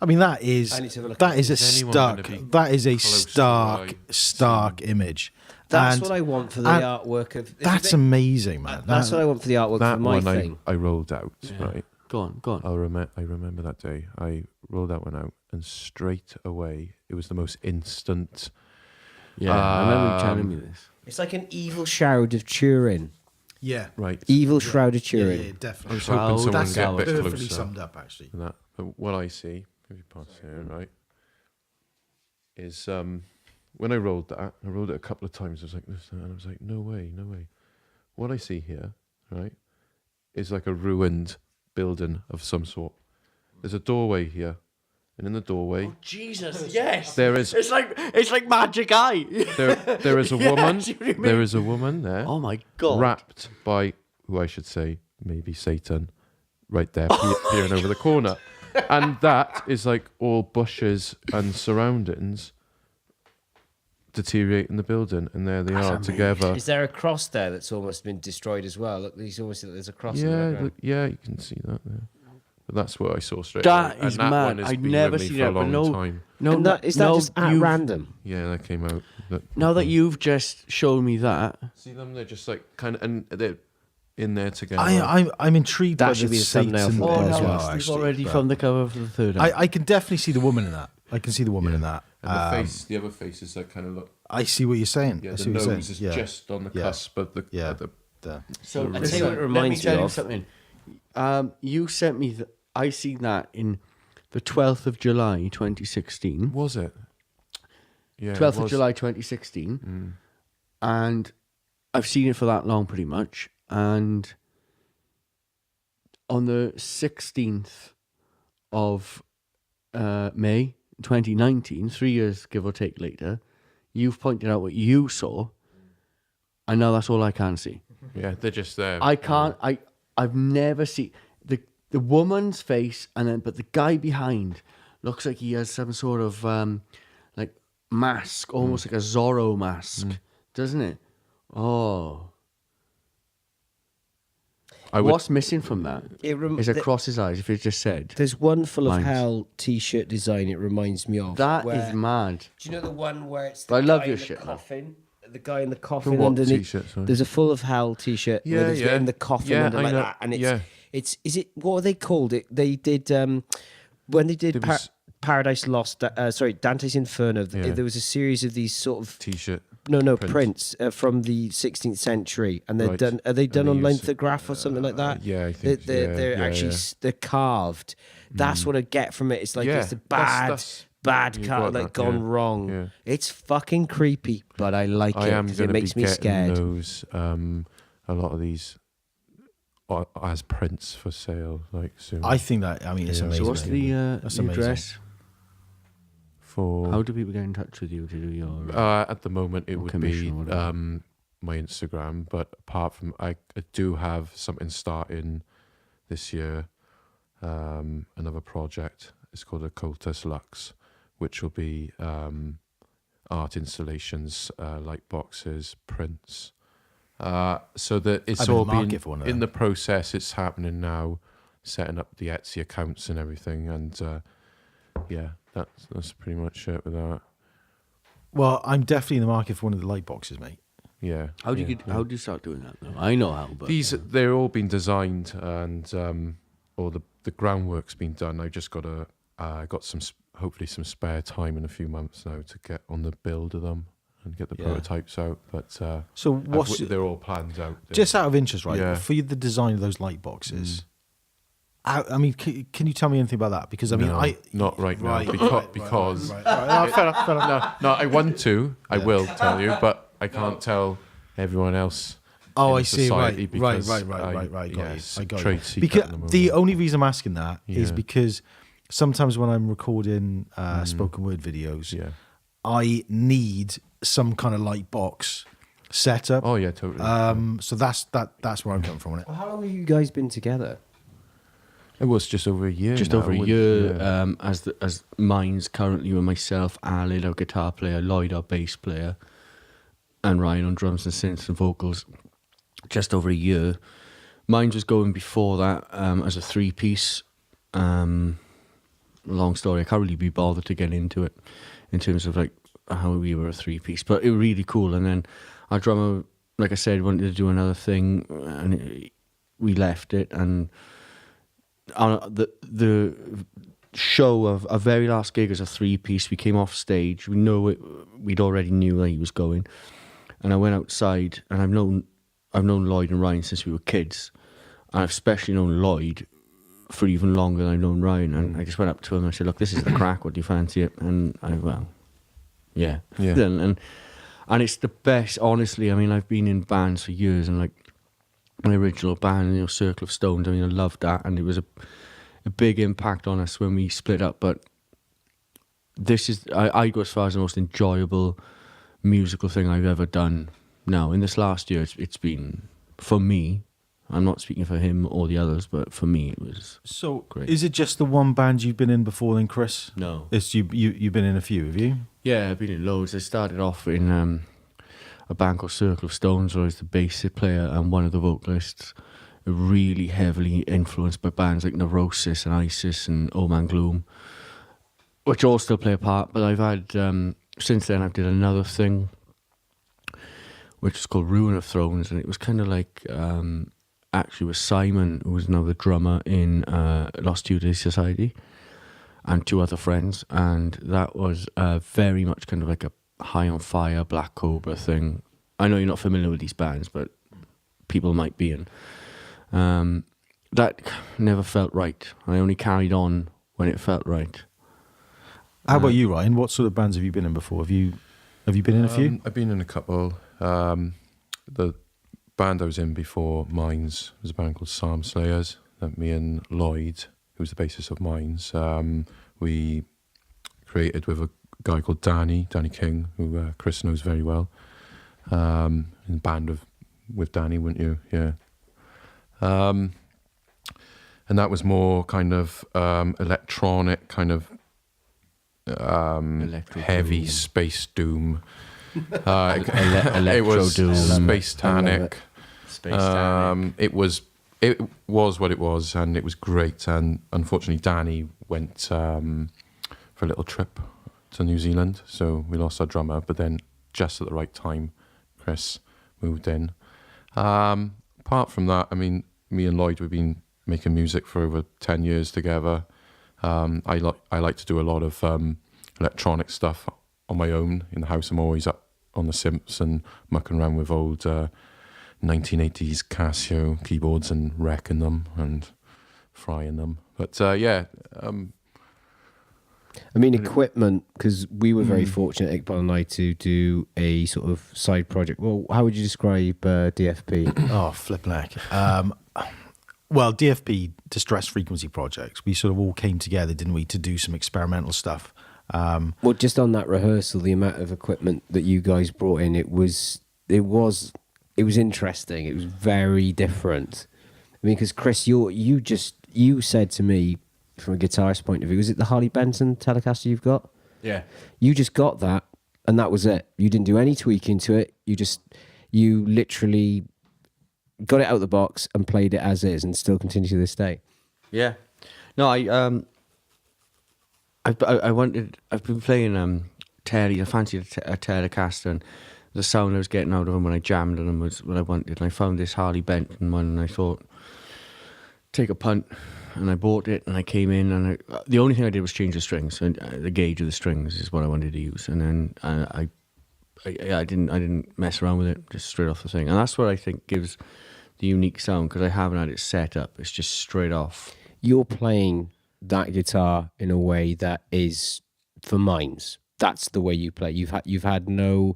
Speaker 1: I mean, that is
Speaker 3: I need to have a look
Speaker 1: that
Speaker 3: at
Speaker 1: is a
Speaker 4: Is anyone
Speaker 1: stark
Speaker 4: gonna be
Speaker 1: that is a
Speaker 4: close to
Speaker 1: stark
Speaker 4: what I
Speaker 1: stark image.
Speaker 3: That's
Speaker 1: And
Speaker 3: what I want for the
Speaker 1: and
Speaker 3: artwork of.
Speaker 1: That's amazing, man.
Speaker 3: That's what I want for the artwork
Speaker 4: That
Speaker 3: for my
Speaker 4: one
Speaker 3: thing.
Speaker 4: I rolled out, right?
Speaker 2: Go on.
Speaker 4: I remember that day. I rolled that one out, and straight away, it was the most instant.
Speaker 2: Yeah, I remember you telling me this.
Speaker 3: It's like an evil shroud of Turin.
Speaker 1: Yeah,
Speaker 4: Right.
Speaker 3: Evil shroud of
Speaker 1: yeah,
Speaker 3: Turin.
Speaker 1: yeah,
Speaker 4: I
Speaker 1: definitely.
Speaker 4: was hoping
Speaker 2: Proud
Speaker 4: someone
Speaker 1: That's
Speaker 4: would get a bit
Speaker 1: perfectly
Speaker 4: closer
Speaker 1: summed up, actually.
Speaker 4: than that. But what I see, if you pass here, right, is when I rolled it a couple of times. I was like, this, and I was like, no way. What I see here, right, is like a ruined building of some sort. There's a doorway here, and in the doorway
Speaker 2: Jesus, yes.
Speaker 4: there is
Speaker 2: It's like Magic Eye.
Speaker 4: there is a
Speaker 2: Yes,
Speaker 4: woman.
Speaker 2: you know what I mean?
Speaker 4: There is a woman there,
Speaker 2: Oh my God.
Speaker 4: wrapped by who I should say maybe Satan, right there peering over the corner, and that is like all bushes and surroundings deteriorating the building, and there they are together.
Speaker 3: Is there a cross there that's almost been destroyed as well? Look, there's a cross. in the
Speaker 4: Yeah,
Speaker 3: background.
Speaker 4: yeah, you can see that there. But that's what I saw straight
Speaker 2: That
Speaker 4: away.
Speaker 2: is
Speaker 4: and that
Speaker 2: mad.
Speaker 4: one has
Speaker 2: I'd
Speaker 4: been
Speaker 2: never
Speaker 4: with me
Speaker 2: seen
Speaker 4: for a
Speaker 2: that, but
Speaker 4: long
Speaker 2: no-
Speaker 4: time.
Speaker 2: No,
Speaker 3: And that, is that
Speaker 2: no,
Speaker 3: just at
Speaker 2: you've-
Speaker 3: random?
Speaker 4: Yeah, that came out.
Speaker 2: Now that you've just shown me that,
Speaker 4: see them, they're just like kind of, and they're in there together.
Speaker 1: I'm intrigued
Speaker 3: That
Speaker 1: by
Speaker 3: should
Speaker 1: the
Speaker 3: be the thumbnail
Speaker 1: Satan
Speaker 3: for
Speaker 1: bit
Speaker 3: the
Speaker 1: as
Speaker 3: podcast.
Speaker 1: well.
Speaker 2: Steve's
Speaker 1: Actually,
Speaker 2: already
Speaker 1: but
Speaker 2: from the cover for the third.
Speaker 1: I can definitely see the woman in that. I can see the woman in that.
Speaker 4: And the face, the other face is like kind of look.
Speaker 1: I see what you're saying.
Speaker 4: Yeah,
Speaker 1: I
Speaker 4: the
Speaker 1: see what you're
Speaker 4: nose
Speaker 1: saying.
Speaker 4: is
Speaker 1: Yeah.
Speaker 4: just on the
Speaker 1: Yeah.
Speaker 4: cusp of the.
Speaker 1: Yeah.
Speaker 4: the
Speaker 2: So
Speaker 3: I'll tell you what it reminds
Speaker 2: let me tell
Speaker 3: me
Speaker 2: you
Speaker 3: of.
Speaker 2: something. You sent me. I seen that in the 12th of July, 2016.
Speaker 4: was it? Yeah.
Speaker 2: 12th
Speaker 4: it
Speaker 2: of
Speaker 4: was.
Speaker 2: July, 2016, and I've seen it for that long, pretty much. And on the 16th of May, 2019, 3 years give or take later, you've pointed out what you saw, and now that's all I can see.
Speaker 4: Yeah, they're just there.
Speaker 2: I can't. I've never seen the woman's face, but the guy behind looks like he has some sort of like mask, almost like a Zorro mask, doesn't it? Oh, what's missing from that? Is across his eyes. If it just said
Speaker 3: There's one full of
Speaker 2: Lines.
Speaker 3: hell T-shirt design. It reminds me of
Speaker 2: that
Speaker 3: where-
Speaker 2: is mad.
Speaker 3: Do you know the one where it's the
Speaker 2: I love
Speaker 3: guy
Speaker 2: your
Speaker 3: in the
Speaker 2: shit, man.
Speaker 3: coffin? The guy in the coffin
Speaker 4: what
Speaker 3: underneath.
Speaker 4: t-shirt, sorry?
Speaker 3: There's a full of hell T-shirt.
Speaker 4: Yeah,
Speaker 3: where there's
Speaker 4: yeah.
Speaker 3: written the coffin
Speaker 4: Yeah,
Speaker 3: under
Speaker 4: I
Speaker 3: like
Speaker 4: know.
Speaker 3: that, and it's
Speaker 4: Yeah.
Speaker 3: is it what are they called? It they did when they did
Speaker 4: There was-
Speaker 3: Paradise Lost. Sorry, Dante's Inferno.
Speaker 4: Yeah.
Speaker 3: There was a series of these sort of
Speaker 4: T-shirt.
Speaker 3: prints from the 16th century, and they're
Speaker 4: Right.
Speaker 3: done. Are they done
Speaker 4: And
Speaker 3: on
Speaker 4: they use-
Speaker 3: lithograph or something like that?
Speaker 4: yeah, I think.
Speaker 3: They're
Speaker 4: yeah,
Speaker 3: actually
Speaker 4: yeah.
Speaker 3: they're carved. That's what I get from it. It's like
Speaker 4: Yeah,
Speaker 3: it's a
Speaker 4: that's-
Speaker 3: bad
Speaker 4: you've
Speaker 3: car
Speaker 4: got
Speaker 3: like
Speaker 4: that,
Speaker 3: gone
Speaker 4: yeah,
Speaker 3: wrong.
Speaker 4: yeah.
Speaker 3: It's fucking creepy, but I like
Speaker 4: I
Speaker 3: it
Speaker 4: am
Speaker 3: because
Speaker 4: going
Speaker 3: it
Speaker 4: to be
Speaker 3: makes me
Speaker 4: getting
Speaker 3: scared.
Speaker 4: those. A lot of these as prints for sale, like soon.
Speaker 1: I think that. I mean, it's
Speaker 4: Yeah.
Speaker 1: amazing.
Speaker 2: So what's the
Speaker 1: That's
Speaker 2: the
Speaker 1: amazing.
Speaker 2: address?
Speaker 4: for
Speaker 2: How do people get in touch with you to do your?
Speaker 4: at the moment it
Speaker 2: or
Speaker 4: would
Speaker 2: commission or
Speaker 4: be
Speaker 2: whatever.
Speaker 4: my Instagram, but apart from I do have something starting this year, another project. It's called a Cultus Lux, which will be art installations, light boxes, prints. So that it's
Speaker 1: I'm in
Speaker 4: all
Speaker 1: the market
Speaker 4: been
Speaker 1: for one of
Speaker 4: in
Speaker 1: them.
Speaker 4: the process. It's happening now, setting up the Etsy accounts and everything, and yeah, that's pretty much it with that.
Speaker 1: Well, I'm definitely in the market for one of the light boxes, mate.
Speaker 4: Yeah.
Speaker 2: How do you
Speaker 4: yeah,
Speaker 2: get?
Speaker 4: yeah.
Speaker 2: How do you start doing that though? I know how, but
Speaker 4: They're all been designed and all the groundwork's been done. I just got hopefully some spare time in a few months now to get on the build of them and get the
Speaker 1: Yeah.
Speaker 4: prototypes out. But
Speaker 1: So what's
Speaker 4: they're all planned out.
Speaker 1: just out of interest, right?
Speaker 4: Yeah.
Speaker 1: For the design of those light boxes. I mean, can you tell me anything about that? Because I mean,
Speaker 4: No, not right now because
Speaker 1: right. No, fair enough.
Speaker 4: no, I want to. I will tell you, but I can't tell everyone else.
Speaker 1: Oh,
Speaker 4: in
Speaker 1: I see.
Speaker 4: society
Speaker 1: Right.
Speaker 4: because
Speaker 1: Got
Speaker 4: yes,
Speaker 1: you. I got
Speaker 4: trade
Speaker 1: you.
Speaker 4: secret
Speaker 1: Because
Speaker 4: at the moment.
Speaker 1: the only reason I'm asking that is
Speaker 4: Yeah.
Speaker 1: because sometimes when I'm recording spoken word videos,
Speaker 4: Yeah.
Speaker 1: I need some kind of light box setup.
Speaker 4: Oh yeah, totally.
Speaker 1: So that's where I'm coming from on it.
Speaker 3: Well, how long have you guys been together?
Speaker 4: It was just over a year.
Speaker 2: just
Speaker 4: now,
Speaker 2: over a
Speaker 4: wouldn't-
Speaker 2: year.
Speaker 4: yeah.
Speaker 2: As mine's currently with myself, Ali, our guitar player, Lloyd, our bass player, and Ryan on drums and synths and vocals. Just over a year. Mine was going before that as a 3-piece. long story. I can't really be bothered to get into it in terms of like how we were a 3-piece, but it was really cool. And then our drummer, like I said, wanted to do another thing, and we left it. And the show of our very last gig was a 3-piece. We came off stage. We'd already knew that he was going, and I went outside. And I've known Lloyd and Ryan since we were kids, and I've especially known Lloyd for even longer than I've known Ryan. And I just went up to him and I said, "Look, this is the crack. What do you fancy it?" And yeah. And it's the best, honestly. I mean, I've been in bands for years, and like my original band, Circle of Stones, I mean, I loved that, and it was a big impact on us when we split up. But this is, I go as far as the most enjoyable musical thing I've ever done. Now, in this last year, it's been, for me, I'm not speaking for him or the others, but for me, it was great.
Speaker 1: Is it just the one band you've been in before then, Chris?
Speaker 2: No.
Speaker 1: It's you've been in a few, have you?
Speaker 2: Yeah, I've been in loads. I started off in a band called Circle of Stones, where I was the bass player and one of the vocalists. Really heavily influenced by bands like Neurosis and Isis and Old Man Gloom, which all still play a part. But I've had, since then, I've did another thing, which is called Ruin of Thrones, and it was kind of like, actually with Simon, who was now the drummer in Lost Tuesday Society, and 2 other friends, and that was very much kind of like a High on Fire, Black Cobra thing. I know you're not familiar with these bands, but people might be. And that never felt right. I only carried on when it felt right.
Speaker 1: How about you, Ryan? What sort of bands have you been in before? Have you been in a few?
Speaker 4: I've been in a couple. The band I was in before Mines was a band called Psalm Slayers that me and Lloyd, who was the bassist of Mines, we created with a guy called Danny King, who Chris knows very well. In a band with Danny, wouldn't you? Yeah. And that was more kind of electronic, kind of heavy
Speaker 2: doom.
Speaker 4: space doom.
Speaker 2: Electro
Speaker 4: it was
Speaker 2: doom.
Speaker 4: Space-tanic.
Speaker 2: Space-tanic.
Speaker 4: It was what it was, and it was great. And unfortunately, Danny went for a little trip to New Zealand, so we lost our drummer. But then, just at the right time, Chris moved in. Apart from that, I mean, me and Lloyd, we've been making music for over 10 years together. I like to do a lot of electronic stuff on my own in the house. I'm always up on the synths and mucking around with old 1980s Casio keyboards and wrecking them and frying them. But
Speaker 3: I mean, equipment, because we were very fortunate, Iqbal and I, to do a sort of side project. Well, how would you describe DFP?
Speaker 1: Oh, flipping heck. Well, DFP, Distress Frequency Projects, we sort of all came together, didn't we, to do some experimental stuff.
Speaker 3: Well, just on that rehearsal, the amount of equipment that you guys brought in, it was interesting. It was very different. I mean, because Chris, you said to me, from a guitarist point of view, is it the Harley Benson Telecaster you've got?
Speaker 2: Yeah.
Speaker 3: You just got that, and that was it. You didn't do any tweaking to it. You literally got it out of the box and played it as is, and still continue to this day.
Speaker 2: Yeah. No, I've been playing Terry. I fancied a Telecaster, and the sound I was getting out of them when I jammed on them was what I wanted. And I found this Harley Benton one, and I thought, take a punt. And I bought it, and I came in, and the only thing I did was change the strings. And the gauge of the strings is what I wanted to use. And then I didn't mess around with it, just straight off the thing. And that's what I think gives the unique sound, because I haven't had it set up. It's just straight off.
Speaker 3: You're playing that guitar in a way that is for Mines. That's the way you play. You've had no,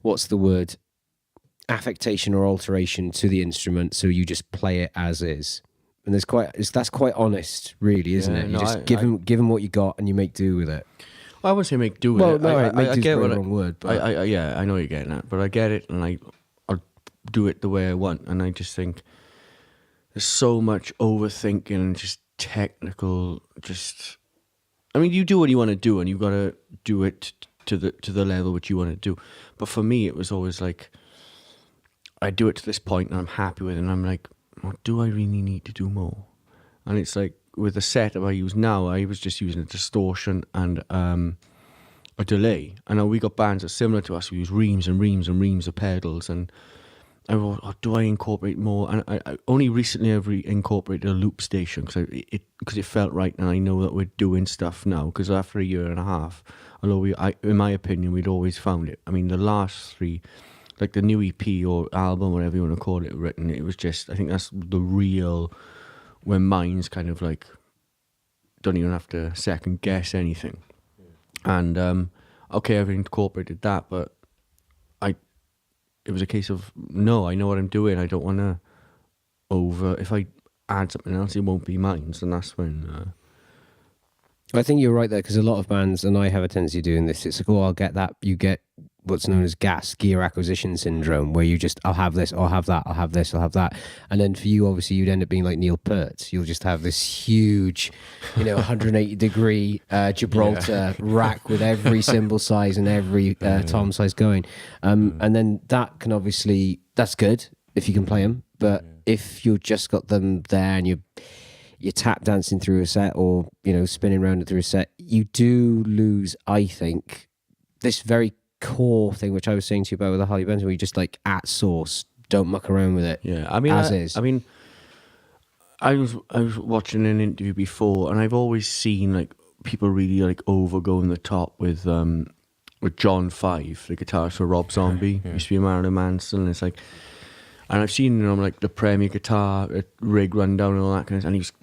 Speaker 3: what's the word, affectation or alteration to the instrument. So you just play it as is. And that's quite honest, really, isn't it? You just give him what you got, and you make do with it.
Speaker 2: Well, I wouldn't say make do with it.
Speaker 3: No, make do is the
Speaker 2: wrong
Speaker 3: word. But
Speaker 2: I know you're getting that, but I get it, and I'll do it the way I want. And I just think there's so much overthinking and just technical. I mean, you do what you want to do, and you've got to do it to the level which you want to do. But for me, it was always like, I do it to this point, and I'm happy with it, and I'm like, well, do I really need to do more? And it's like, with the setup I use now, I was just using a distortion and a delay. I know we got bands that are similar to us who use reams and reams and reams of pedals, and I thought, do I incorporate more? And I only recently I've incorporated a loop station because it felt right, and I know that we're doing stuff now. Because after a year and a half, although in my opinion, we'd always found it. I mean, the last 3, like the new EP or album, whatever you want to call it, written, it was just, I think that's the real, when minds kind of like don't even have to second guess anything. And okay, I've incorporated that, but it was a case of, no, I know what I'm doing. I don't want to if I add something else, it won't be mine. And that's when...
Speaker 3: I think you're right there, because a lot of bands, and I have a tendency of doing this, it's like, oh, I'll get that. You get what's known as gear acquisition syndrome, where you just, I'll have this, I'll have that, I'll have this, I'll have that. And then for you, obviously, you'd end up being like Neil Peart. You'll just have this huge, 180-degree Gibraltar rack with every cymbal size and every tom size going. And then that can obviously, that's good if you can play them. But if you've just got them there and you're tap dancing through a set, or spinning around through a set, you do lose, I think, this very core thing which I was saying to you about with the Harley Benson, where you just like at source, don't muck around with it.
Speaker 2: Yeah, I mean, I was watching an interview before, and I've always seen like people really like going the top with John Five, the guitarist for Rob Zombie, used to be Marilyn Manson, and it's like. And I've seen like the Premier guitar rig rundown and all that kind of stuff.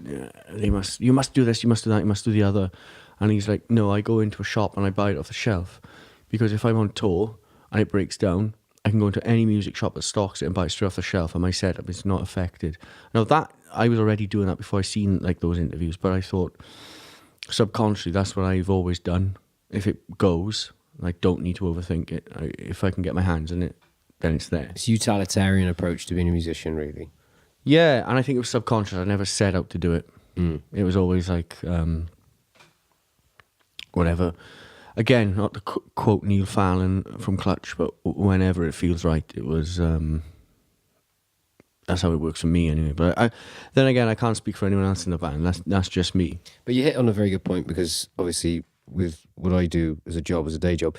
Speaker 2: And you must do this, you must do that, you must do the other. And he's like, no, I go into a shop and I buy it off the shelf, because if I'm on tour and it breaks down, I can go into any music shop that stocks it and buy it straight off the shelf, and my setup is not affected. Now that I was already doing that before I seen like those interviews, but I thought subconsciously that's what I've always done. If it goes, I don't need to overthink it. If I can get my hands in it, then it's there.
Speaker 3: It's a utilitarian approach to being a musician, really.
Speaker 2: Yeah, and I think it was subconscious. I never set out to do it. It was always like, whatever. Again, not to quote Neil Fallon from Clutch, but whenever it feels right, it was... that's how it works for me anyway. But then again, I can't speak for anyone else in the band. That's just me.
Speaker 3: But you hit on a very good point, because obviously with what I do as a job, as a day job,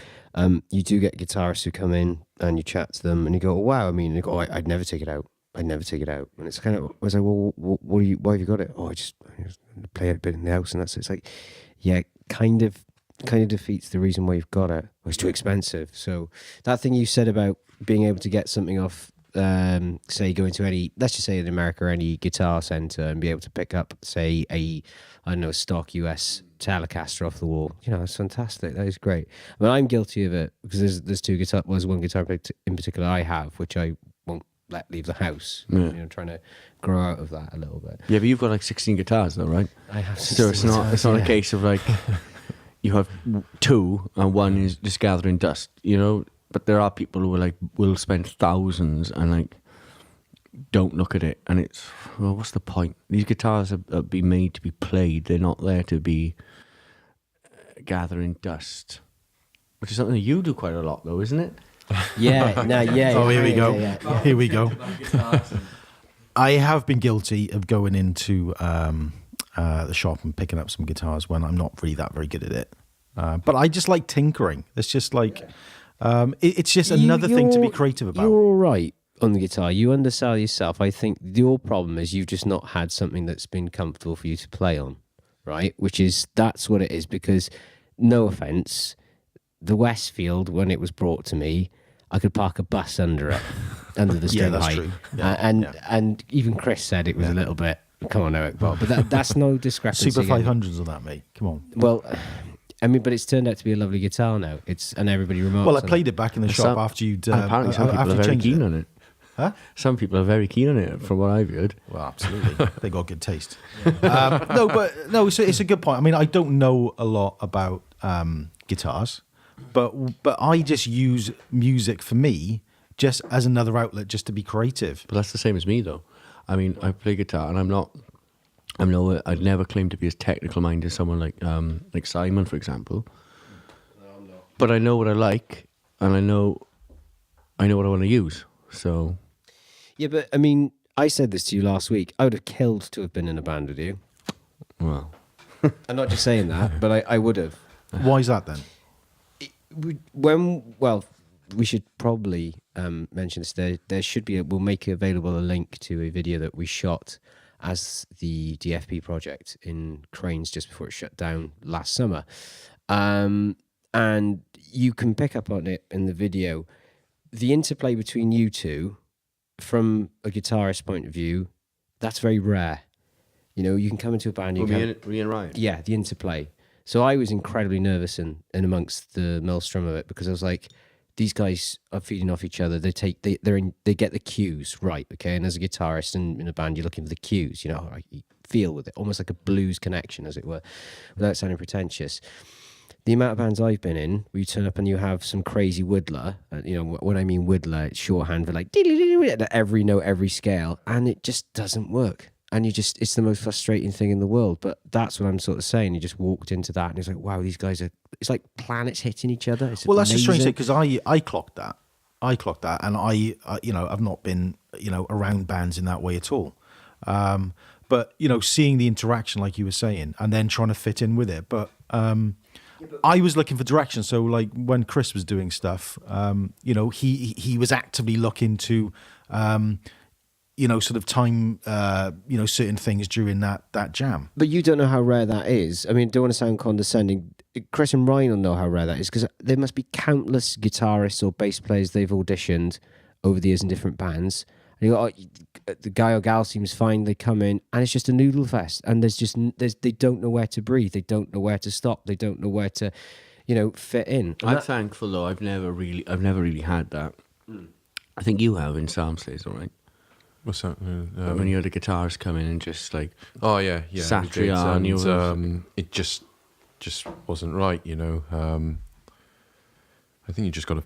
Speaker 3: you do get guitarists who come in and you chat to them and you go, oh, wow, I mean, you go, I'd never take it out. I'd never take it out. And it's kind of, I was like, well, why have you got it? Oh, I just play it a bit in the house, and that's it. It's like, yeah, kind of defeats the reason why you've got it. It's too expensive. So that thing you said about being able to get something off, say, go into any, let's just say in America, any guitar center, and be able to pick up, say, a stock US Telecaster off the wall. It's fantastic. That is great. I mean, I'm guilty of it, because there's two guitar. Well, there's one guitar in particular I have, which I won't let leave the house.
Speaker 2: Yeah.
Speaker 3: Trying to grow out of that a little bit.
Speaker 2: Yeah, but you've got like 16 guitars though, right?
Speaker 3: I have.
Speaker 2: So it's not a case of like you have 2 and one is just gathering dust. But there are people who are like will spend thousands and like don't look at it, and it's, well, what's the point? These guitars are being made to be played. They're not there to be gathering dust, which is something that you do quite a lot though, isn't it?
Speaker 3: Yeah, no, yeah.
Speaker 1: Oh, here we go.
Speaker 3: Yeah.
Speaker 1: Here we go. I have been guilty of going into the shop and picking up some guitars when I'm not really that very good at it. But I just like tinkering. It's just like, it's just another thing to be creative about.
Speaker 3: You're all right on the guitar. You undersell yourself. I think your problem is you've just not had something that's been comfortable for you to play on, right? That's what it is, because, no offence, the Westfield, when it was brought to me, I could park a bus under it, under the string
Speaker 1: that's
Speaker 3: height.
Speaker 1: true.
Speaker 3: And even Chris said it was a little bit, come on, Eric, but that's no discrepancy.
Speaker 1: Super 500s on that, mate. Come on.
Speaker 3: Well, I mean, but it's turned out to be a lovely guitar now. And everybody remarks.
Speaker 1: Well, I played it back in the shop after you'd.
Speaker 2: Apparently, some people are very keen on it.
Speaker 1: Huh?
Speaker 2: Some people are very keen on it, from what I've heard.
Speaker 1: Well, absolutely. They got good taste. No, it's a good point. I mean, I don't know a lot about guitars, but I just use music for me just as another outlet, just to be creative.
Speaker 2: But that's the same as me, though. I mean, I play guitar, and I'd never claim to be as technical minded as someone like Simon, for example. No, I'm not. But I know what I like, and I know what I want to use. So.
Speaker 3: Yeah, but I mean, I said this to you last week. I would have killed to have been in a band with you.
Speaker 2: Well,
Speaker 3: I'm not just saying that, but I would have.
Speaker 1: Why is that then?
Speaker 3: We should probably mention this. There should be. We'll make available a link to a video that we shot as the DFP project in Cranes just before it shut down last summer, and you can pick up on it in the video. The interplay between you two, from a guitarist point of view, that's very rare. You know, you can come into a band.
Speaker 2: me and Ryan.
Speaker 3: Yeah, the interplay. So I was incredibly nervous in amongst the maelstrom of it, because I was like, these guys are feeding off each other. They get the cues right, okay. And as a guitarist in a band, you're looking for the cues. You know, you feel with it, almost like a blues connection, as it were, without sounding pretentious. The amount of bands I've been in, where you turn up and you have some crazy whittler. You know, when I mean whittler, it's shorthand for like every note, every scale, and it just doesn't work. And it's the most frustrating thing in the world. But that's what I'm sort of saying. You just walked into that and it's like, wow, these guys it's like planets hitting each other. It's
Speaker 1: Well, that's a
Speaker 3: amazing.
Speaker 1: strange thing, because I clocked that. And I I've not been, around bands in that way at all. But, seeing the interaction, like you were saying, and then trying to fit in with it. But I was looking for direction. So, like, when Chris was doing stuff, he was actively looking to... sort of time, certain things during that jam.
Speaker 3: But you don't know how rare that is. I mean, don't want to sound condescending. Chris and Ryan will know how rare that is, because there must be countless guitarists or bass players they've auditioned over the years in different bands. And you go, the guy or gal seems fine. They come in and it's just a noodle fest. And they don't know where to breathe. They don't know where to stop. They don't know where to, fit in. And
Speaker 2: I'm thankful though. I've never really had that. I think you have in Sam Says, all right.
Speaker 4: What's that?
Speaker 2: When you had a guitarist come in and just like,
Speaker 4: oh yeah,
Speaker 2: Satriani,
Speaker 4: it just wasn't right, I think you just got to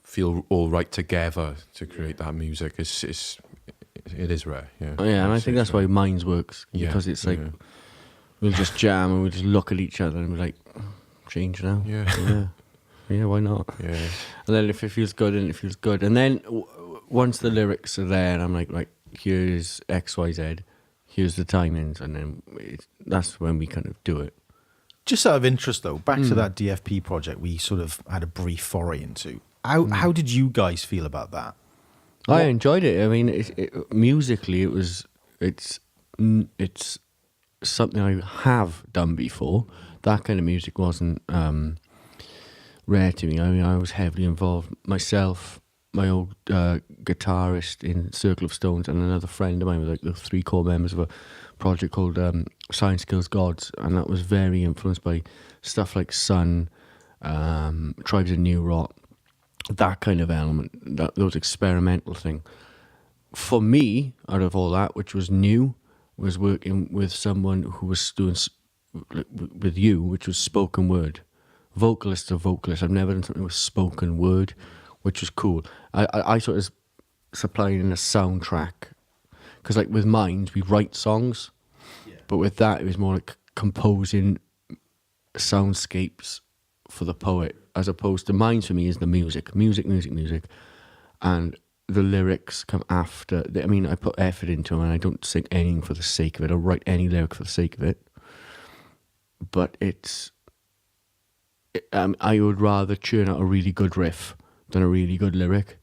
Speaker 4: feel all right together to create that music. It is rare, yeah.
Speaker 2: Oh yeah, and I think that's why Minds works, because it's like we'll just jam and we'll just look at each other and be like, change now. Yeah, why not? Yeah. And then if it feels good, and it feels good, and then once the lyrics are there, and I'm like, right, here's X, Y, Z, here's the timings, and then that's when we kind of do it.
Speaker 1: Just out of interest, though, back to that DFP project we sort of had a brief foray into. How did you guys feel about that?
Speaker 2: I enjoyed it. I mean, musically, it's something I have done before. That kind of music wasn't rare to me. I mean, I was heavily involved myself. My old guitarist in Circle of Stones and another friend of mine were like the three core members of a project called Science Kills Gods, and that was very influenced by stuff like Sun, Tribes of New Rock, that kind of element, those experimental thing. For me, out of all that, which was new, was working with someone who was doing with you, which was spoken word, vocalist to vocalist. I've never done something with spoken word, which was cool. I thought it was supplying a soundtrack, because like with Minds, we write songs, but with that, it was more like composing soundscapes for the poet, as opposed to Minds for me is the music, and the lyrics come after. I mean, I put effort into them, and I don't sing anything for the sake of it, or write any lyric for the sake of it, but I would rather churn out a really good riff than a really good lyric,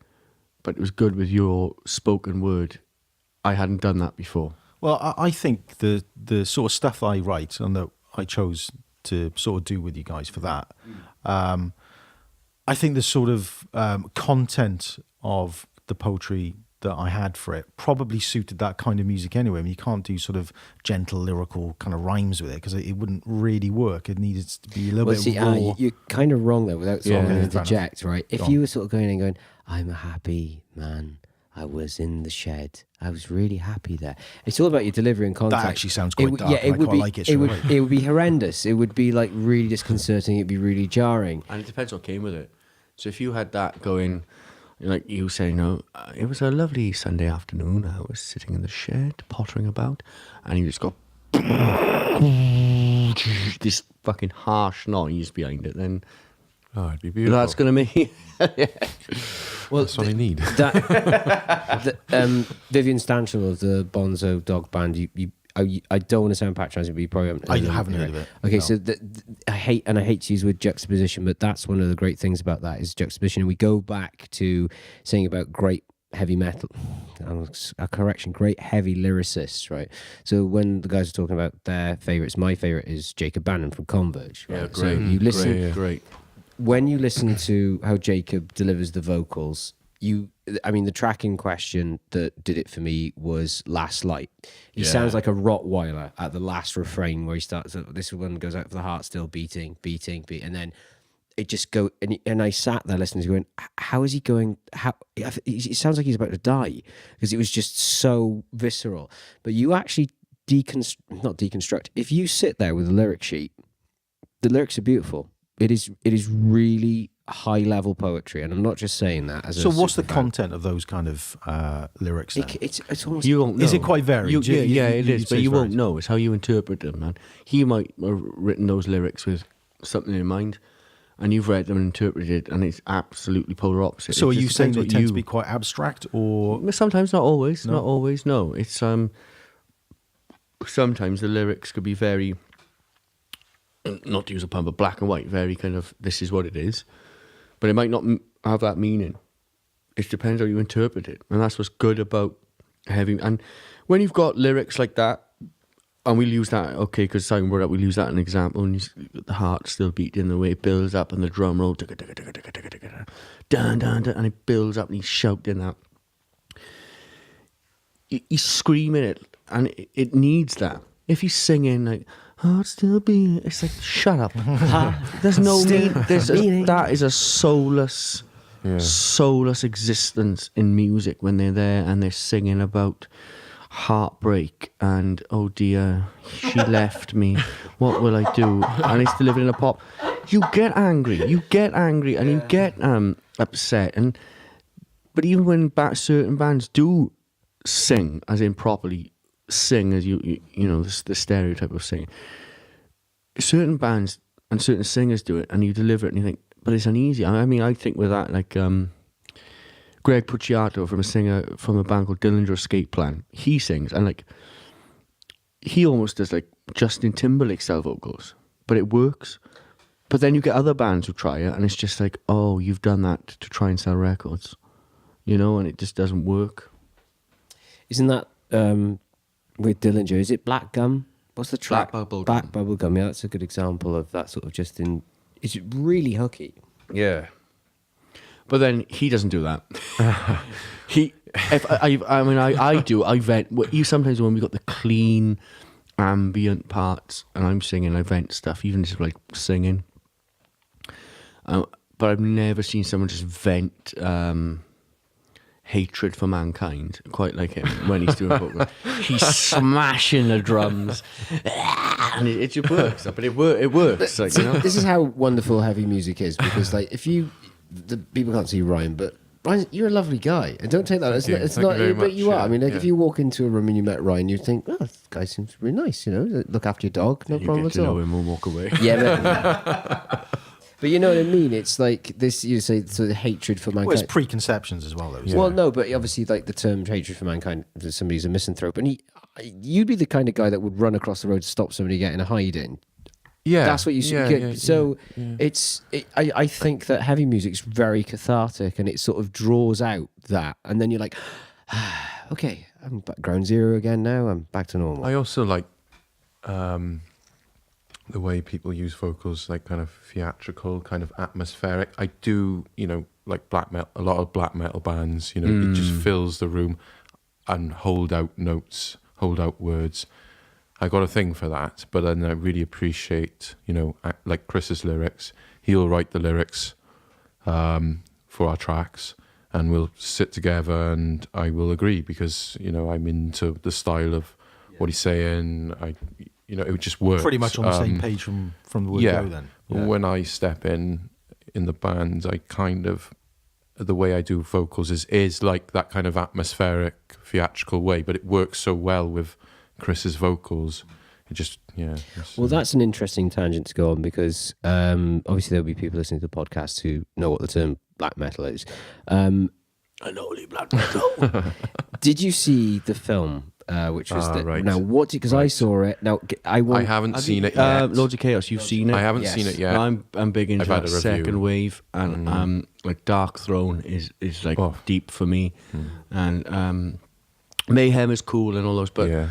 Speaker 2: but it was good with your spoken word. I hadn't done that before.
Speaker 1: Well, I think the sort of stuff I write and that I chose to sort of do with you guys for that, I think the sort of content of the poetry that I had for it probably suited that kind of music anyway. I mean, you can't do sort of gentle lyrical kind of rhymes with it, because it wouldn't really work. It needed to be a little bit raw.
Speaker 3: You're kind of wrong though, without sort of going to deject, right? If
Speaker 1: Go on.
Speaker 3: you were sort of going and going, I'm a happy man, I was in the shed, I was really happy there. It's all about your delivery and context.
Speaker 1: That actually sounds quite dark.
Speaker 3: Yeah,
Speaker 1: I quite like it.
Speaker 3: It would be horrendous. It would be like really disconcerting. It'd be really jarring.
Speaker 2: And it depends what came with it. So if you had that going, like you saying, it was a lovely Sunday afternoon, I was sitting in the shed, pottering about, and you just got this fucking harsh noise behind it, then
Speaker 4: it'd be beautiful.
Speaker 2: that's going to make...
Speaker 3: Well,
Speaker 4: that's what I need.
Speaker 3: Vivian Stanchel of the Bonzo Dog Band, I don't want to sound patronising, but you probably haven't.
Speaker 1: I haven't heard of it.
Speaker 3: Okay,
Speaker 1: No.
Speaker 3: so I hate to use the word juxtaposition, but that's one of the great things about that is juxtaposition. And we go back to saying about great heavy metal, great heavy lyricists, right? So when the guys are talking about their favourites, my favourite is Jacob Bannon from Converge. Right?
Speaker 2: Yeah, great.
Speaker 3: So you listen,
Speaker 2: Great.
Speaker 3: when you listen to how Jacob delivers the vocals, the track in question that did it for me was Last Light. He sounds like a Rottweiler at the last refrain where he starts, this one goes out for the heart still beating, and then it just go, and I sat there listening to going, how is he going, it sounds like he's about to die, because it was just so visceral. But you actually not deconstruct, if you sit there with a lyric sheet, the lyrics are beautiful. It is really high level poetry, and I'm not just saying that as
Speaker 1: So what's the content of those kind of lyrics then?
Speaker 3: It's almost,
Speaker 2: You won't know.
Speaker 1: Is it quite varied?
Speaker 2: It is, but you won't
Speaker 1: varied.
Speaker 2: know. It's how you interpret them, man. He might have written those lyrics with something in mind, and you've read them and interpreted, and it's absolutely polar opposite.
Speaker 1: So
Speaker 2: It
Speaker 1: are you
Speaker 2: just
Speaker 1: saying
Speaker 2: depends
Speaker 1: they
Speaker 2: what
Speaker 1: tend to be quite abstract, or
Speaker 2: Sometimes, not always.
Speaker 1: No?
Speaker 2: Not always. No, it's sometimes the lyrics could be very, not to use a pun, but black and white. Very kind of, this is what it is, but it might not have that meaning. It depends how you interpret it, and that's what's good about heavy. And when you've got lyrics like that, and we'll use that, okay, because Simon brought up, we'll use that as an example, and the heart still beating, the way it builds up, and the drum roll, dun, dun, dun, and it builds up, and he's shouting that. He's screaming it, and it needs that. If he's singing like, heart still beating, it's like, shut up. There's no need. That is a soulless existence in music when they're there and they're singing about heartbreak and, oh dear, she left me, what will I do? And it's delivered in a pop. You get angry, and you get upset, but even when certain bands do sing, as in properly sing, as you know, the stereotype of singing, certain bands and certain singers do it, and you deliver it, and you think, but it's uneasy. I mean, I think with that, like Greg Puciato, from a singer from a band called Dillinger Escape Plan, he sings, and like he almost does like Justin Timberlake style vocals, but it works. But then you get other bands who try it, and it's just like, oh, you've done that to try and sell records, you know, and it just doesn't work.
Speaker 3: isn't that with Dillinger? Is it Black Gum? What's the track?
Speaker 2: Black Bubble
Speaker 3: Black
Speaker 2: Gum.
Speaker 3: Bubble Gum. Yeah, that's a good example of that sort of just in. It's really hooky.
Speaker 2: Yeah. But then he doesn't do that. I do. I vent. Sometimes when we got the clean, ambient parts, and I'm singing, I vent stuff, even just like singing. But I've never seen someone just vent hatred for mankind quite like him when he's doing vocals. He's smashing the drums, and it just works. But it works. Like, you know?
Speaker 3: This is how wonderful heavy music is, because like if you, the people can't see Ryan, but Ryan, you're a lovely guy, and don't take that. It's
Speaker 4: Thank
Speaker 3: not,
Speaker 4: you very
Speaker 3: but
Speaker 4: much,
Speaker 3: you are.
Speaker 4: yeah,
Speaker 3: I mean, like
Speaker 4: yeah.
Speaker 3: if you walk into a room and you met Ryan, you'd think, oh, this guy seems really nice. You know, look after your dog, no
Speaker 2: You
Speaker 3: problem
Speaker 2: get
Speaker 3: at
Speaker 2: to
Speaker 3: all.
Speaker 2: know him and walk away.
Speaker 3: Yeah, but you know what I mean. It's like this. You say so the hatred for mankind.
Speaker 1: Well, it's preconceptions as well, though. Isn't
Speaker 3: Well,
Speaker 1: it?
Speaker 3: no, but obviously, like the term hatred for mankind, somebody's a misanthrope, and you'd be the kind of guy that would run across the road to stop somebody getting a hiding.
Speaker 4: Yeah,
Speaker 3: That's what you should get. So I think that heavy music's very cathartic, and it sort of draws out that, and then you're like, okay, I'm back ground zero again now. I'm back to normal.
Speaker 4: I also like the way people use vocals, like kind of theatrical, kind of atmospheric. I do, like black metal, a lot of black metal bands, it just fills the room and hold out notes, hold out words. I got a thing for that, but then I really appreciate, like Chris's lyrics. He'll write the lyrics for our tracks, and we'll sit together and I will agree because, I'm into the style of what he's saying. It just works.
Speaker 1: Pretty much on the same page from the word go then. Yeah.
Speaker 4: When I step in the band, I kind of, the way I do vocals is like that kind of atmospheric, theatrical way, but it works so well with Chris's vocals. It just,
Speaker 3: Well, that's an interesting tangent to go on, because obviously there'll be people listening to the podcast who know what the term black metal is.
Speaker 2: An holy black metal.
Speaker 3: Did you see the film which was
Speaker 4: right.
Speaker 3: now what? Because I saw it. Now I
Speaker 4: haven't seen it yet.
Speaker 2: Lords of Chaos, you've seen it?
Speaker 4: I haven't
Speaker 3: Yes.
Speaker 4: seen it yet.
Speaker 2: I'm big into
Speaker 4: I've had
Speaker 2: that
Speaker 4: a review.
Speaker 2: second wave, and like Dark Throne is like deep for me, and Mayhem is cool and all those. But
Speaker 4: Yeah.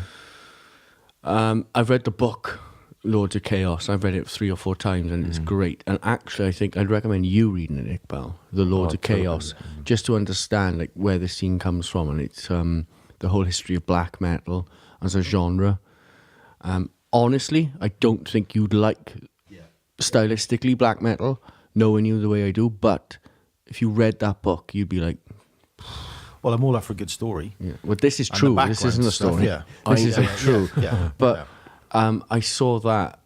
Speaker 2: I've read the book Lords of Chaos. I've read it 3 or 4 times, and it's great. And actually, I think I'd recommend you reading it, Iqbal, the Lords of Chaos, just to understand like where the scene comes from, and it's the whole history of black metal as a genre. Honestly, I don't think you'd like stylistically black metal, knowing you the way I do. But if you read that book, you'd be like,
Speaker 1: Well, I'm all up for a good story.
Speaker 2: yeah. Well, this is
Speaker 1: And
Speaker 2: true.
Speaker 1: the
Speaker 2: This isn't a
Speaker 1: background
Speaker 2: story.
Speaker 1: stuff, yeah.
Speaker 2: This isn't true.
Speaker 1: Yeah.
Speaker 2: But I saw that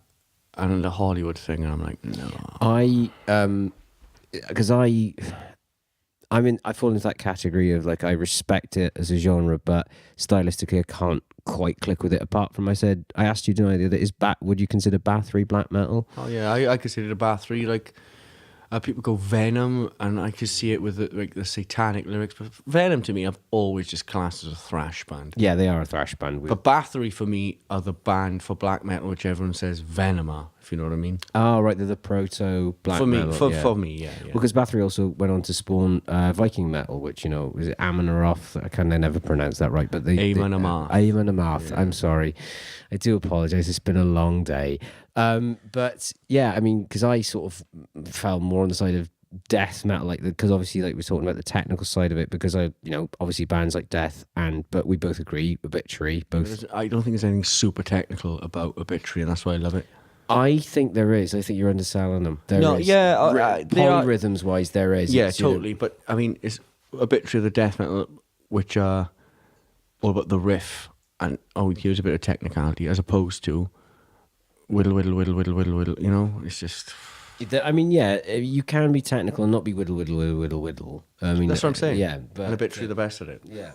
Speaker 2: and the Hollywood thing, and I'm like, no.
Speaker 3: Because I fall into that category of like I respect it as a genre, but stylistically I can't quite click with it. Apart from I asked you tonight that would you consider Bathory black metal?
Speaker 2: Oh yeah, I consider the Bathory like people go Venom, and I could see it with the satanic lyrics. But Venom to me, I've always just classed as a thrash band.
Speaker 3: Yeah, they are a thrash band.
Speaker 2: But Bathory for me are the band for black metal, which everyone says Venom are, if you know what I mean.
Speaker 3: Oh right, they're the proto black
Speaker 2: for me,
Speaker 3: metal.
Speaker 2: for me, yeah.
Speaker 3: Because Bathory also went on to spawn Viking metal, which is it Amon-Aroth? I never pronounce that right, but
Speaker 2: Amon-Amarth.
Speaker 3: Amon-Amarth. I'm sorry, I do apologise. It's been a long day. But yeah, I mean, because I sort of fell more on the side of death metal, because obviously, like we're talking about the technical side of it, because obviously bands like Death but we both agree, Obituary, both.
Speaker 2: I don't think there's anything super technical about Obituary, and that's why I love it.
Speaker 3: I think there is. I think you're underselling them. There is.
Speaker 2: Yeah,
Speaker 3: polyrhythms wise, there is.
Speaker 2: Yeah,
Speaker 3: It's,
Speaker 2: totally. But I mean, it's Obituary of the death metal, which are all about the riff and here's a bit of technicality, as opposed to whittle, whittle, whittle, whittle, whittle, whittle. You know, it's just.
Speaker 3: I mean, yeah, you can be technical and not be whittle, whittle, whittle, whittle, whittle. I mean,
Speaker 2: That's what I'm saying.
Speaker 3: Yeah, but
Speaker 2: And Obituary the best at it.
Speaker 3: yeah.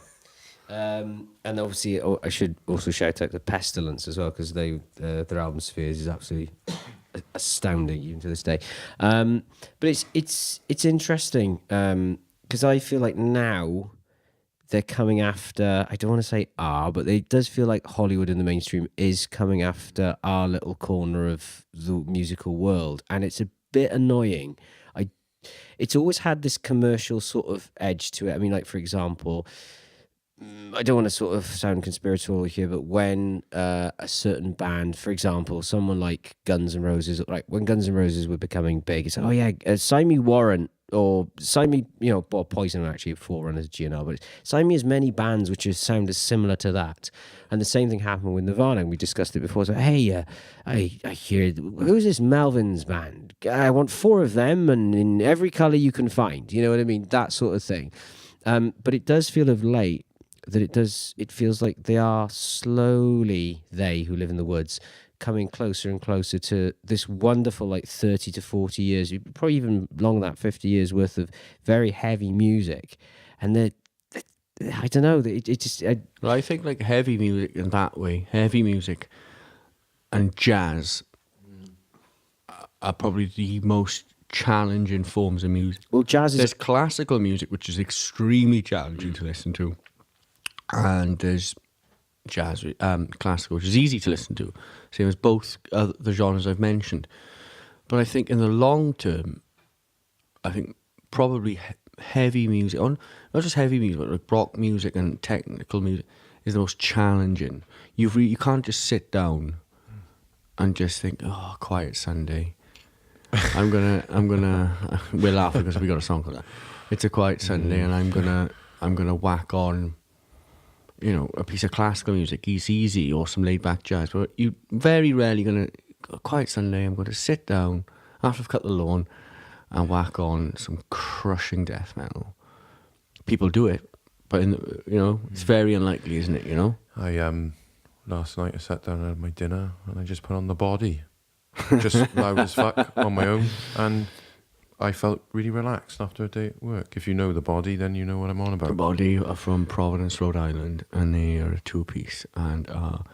Speaker 3: And obviously, I should also shout out the Pestilence as well, because their album Spheres is absolutely astounding even to this day. But it's interesting because I feel like now they're coming after, I don't want to say but it does feel like Hollywood in the mainstream is coming after our little corner of the musical world, and it's a bit annoying. It's always had this commercial sort of edge to it. I mean, like, for example, I don't want to sort of sound conspiratorial here, but when a certain band, for example, someone like Guns N' Roses, like when Guns N' Roses were becoming big, it's like, sign me Warrant, or sign me, or Poison actually, Forerunners, GNR, but sign me as many bands which sound as similar to that. And the same thing happened with Nirvana, and we discussed it before. So, hey, I hear, who's this Melvins band? I want 4 of them, and in every colour you can find. You know what I mean? That sort of thing. But it does feel of late that it feels like they are slowly, they who live in the woods, coming closer and closer to this wonderful, like 30 to 40 years, probably even longer than that, 50 years worth of very heavy music. And I don't know, it just...
Speaker 2: Well, I think like heavy music in that way, heavy music and jazz are probably the most challenging forms of music.
Speaker 3: Well, jazz is...
Speaker 2: There's classical music, which is extremely challenging to listen to. And there's jazz, classical, which is easy to listen to, same as both the genres I've mentioned. But I think in the long term, I think probably heavy music, not just heavy music, but like rock music and technical music is the most challenging. You can't just sit down and just think, oh, quiet Sunday. I'm gonna we're laughing because we got a song called that. It's a quiet Sunday, and I'm gonna whack on, a piece of classical music, easy, or some laid back jazz. But you very rarely gonna, a quiet Sunday, I'm gonna sit down after I've cut the lawn and whack on some crushing death metal. People do it, but it's very unlikely, isn't it?
Speaker 4: I last night I sat down and had my dinner and I just put on The Body, just loud as fuck on my own, and I felt really relaxed after a day at work. If you know The Body, then you know what I'm on about.
Speaker 2: The Body are from Providence, Rhode Island, and they are a 2-piece and are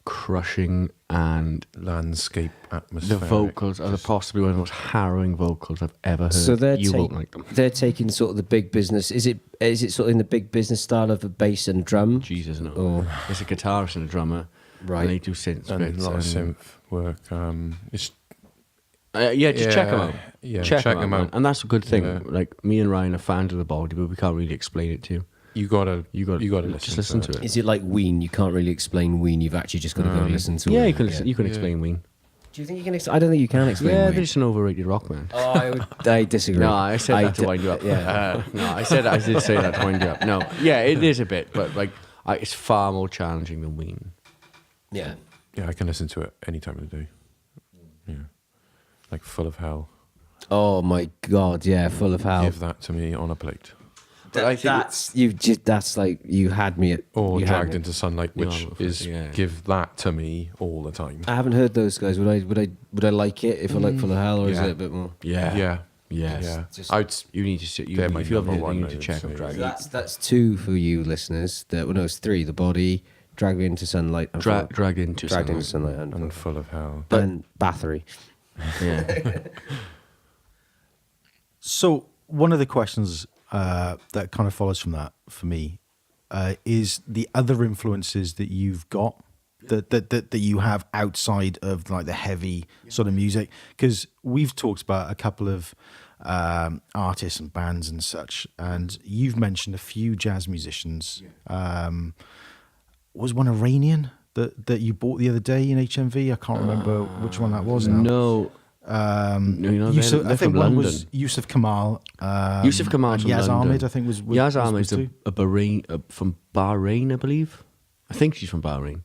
Speaker 2: crushing, and
Speaker 4: Landscape, atmospheric.
Speaker 2: the vocals are possibly one of the most harrowing vocals I've ever heard.
Speaker 3: So
Speaker 2: you won't like them.
Speaker 3: They're taking sort of the big business. Is it is it sort of in the big business style of a bass and drum?
Speaker 2: Jesus, no.
Speaker 3: Or
Speaker 2: It's a guitarist and a drummer.
Speaker 3: right?
Speaker 2: And they do synth
Speaker 4: And
Speaker 2: bits.
Speaker 4: a lot of synth work. It's
Speaker 2: Just check them out.
Speaker 4: Yeah,
Speaker 2: check
Speaker 4: check
Speaker 2: 'em
Speaker 4: them
Speaker 2: man.
Speaker 4: out.
Speaker 2: And that's a good thing.
Speaker 4: Yeah.
Speaker 2: Like, me and Ryan are fans of the body, but we can't really explain it to you.
Speaker 4: You gotta
Speaker 2: Just listen to it.
Speaker 3: Is it like Ween? You can't really explain Ween. You've actually just got to go and listen to it.
Speaker 2: Yeah, you can explain Ween.
Speaker 3: Do you think you can? I don't think you can explain.
Speaker 2: Yeah,
Speaker 3: Ween.
Speaker 2: they're just an overrated rock band.
Speaker 3: Oh, I disagree.
Speaker 2: No, I said that to wind you up.
Speaker 3: Yeah.
Speaker 2: No, I did say that to wind you up. No, yeah, it is a bit, but like, it's far more challenging than Ween.
Speaker 3: Yeah.
Speaker 4: Yeah, I can listen to it any time of the day. Yeah, like Full of Hell.
Speaker 3: Oh my God! Yeah, Full of Hell.
Speaker 4: Give that to me on a plate.
Speaker 2: But I think
Speaker 3: That's like you had me at.
Speaker 4: Or
Speaker 3: you had
Speaker 4: Dragged
Speaker 3: me.
Speaker 4: into Sunlight, which is
Speaker 2: yeah.
Speaker 4: give that to me all the time.
Speaker 3: I haven't heard those guys. Would I like it if I like Full of Hell, or is
Speaker 4: Yeah.
Speaker 3: it a bit more?
Speaker 2: yeah,
Speaker 4: Yeah,
Speaker 2: yes.
Speaker 4: yeah.
Speaker 3: Just-
Speaker 4: I'd
Speaker 2: You need to sit.
Speaker 4: They're my
Speaker 2: If you haven't,
Speaker 4: number
Speaker 2: you need
Speaker 4: one,
Speaker 2: to
Speaker 4: I'd
Speaker 2: check
Speaker 4: say.
Speaker 2: out Drag.
Speaker 3: That's two for you listeners. No, it's three. The Body, Dragged into Sunlight, and
Speaker 2: Dragged into
Speaker 3: Dragged into
Speaker 2: Sunlight.
Speaker 3: Sunlight,
Speaker 4: and Full of Hell.
Speaker 3: and Bathory.
Speaker 2: Yeah.
Speaker 1: So one of the questions that kind of follows from that for me is the other influences that you've got that you have outside of like the heavy sort of music, because we've talked about a couple of artists and bands and such, and you've mentioned a few jazz musicians. Was one Iranian that you bought the other day in HMV? I can't remember which one that was now.
Speaker 2: No.
Speaker 1: Yusuf,
Speaker 2: they're
Speaker 1: I think
Speaker 2: from
Speaker 1: one
Speaker 2: London.
Speaker 1: was Yusuf Kamal.
Speaker 2: Yusuf Kamal
Speaker 1: and
Speaker 2: from
Speaker 1: Yaz
Speaker 2: London.
Speaker 1: Ahmed, I think was
Speaker 2: Yaz
Speaker 1: was
Speaker 2: Ahmed's
Speaker 1: two.
Speaker 2: a Bahrain, from Bahrain, I believe. I think she's from Bahrain.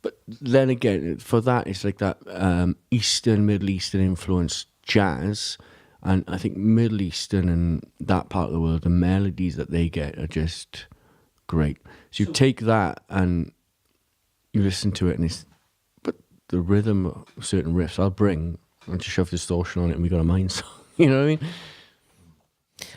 Speaker 2: But then again, for that, it's like that Middle Eastern influenced jazz. And I think Middle Eastern and that part of the world, the melodies that they get are just great. So you take that and you listen to it, and but the rhythm of certain riffs I'll bring and just shove distortion on it, and we got a mind song. You know what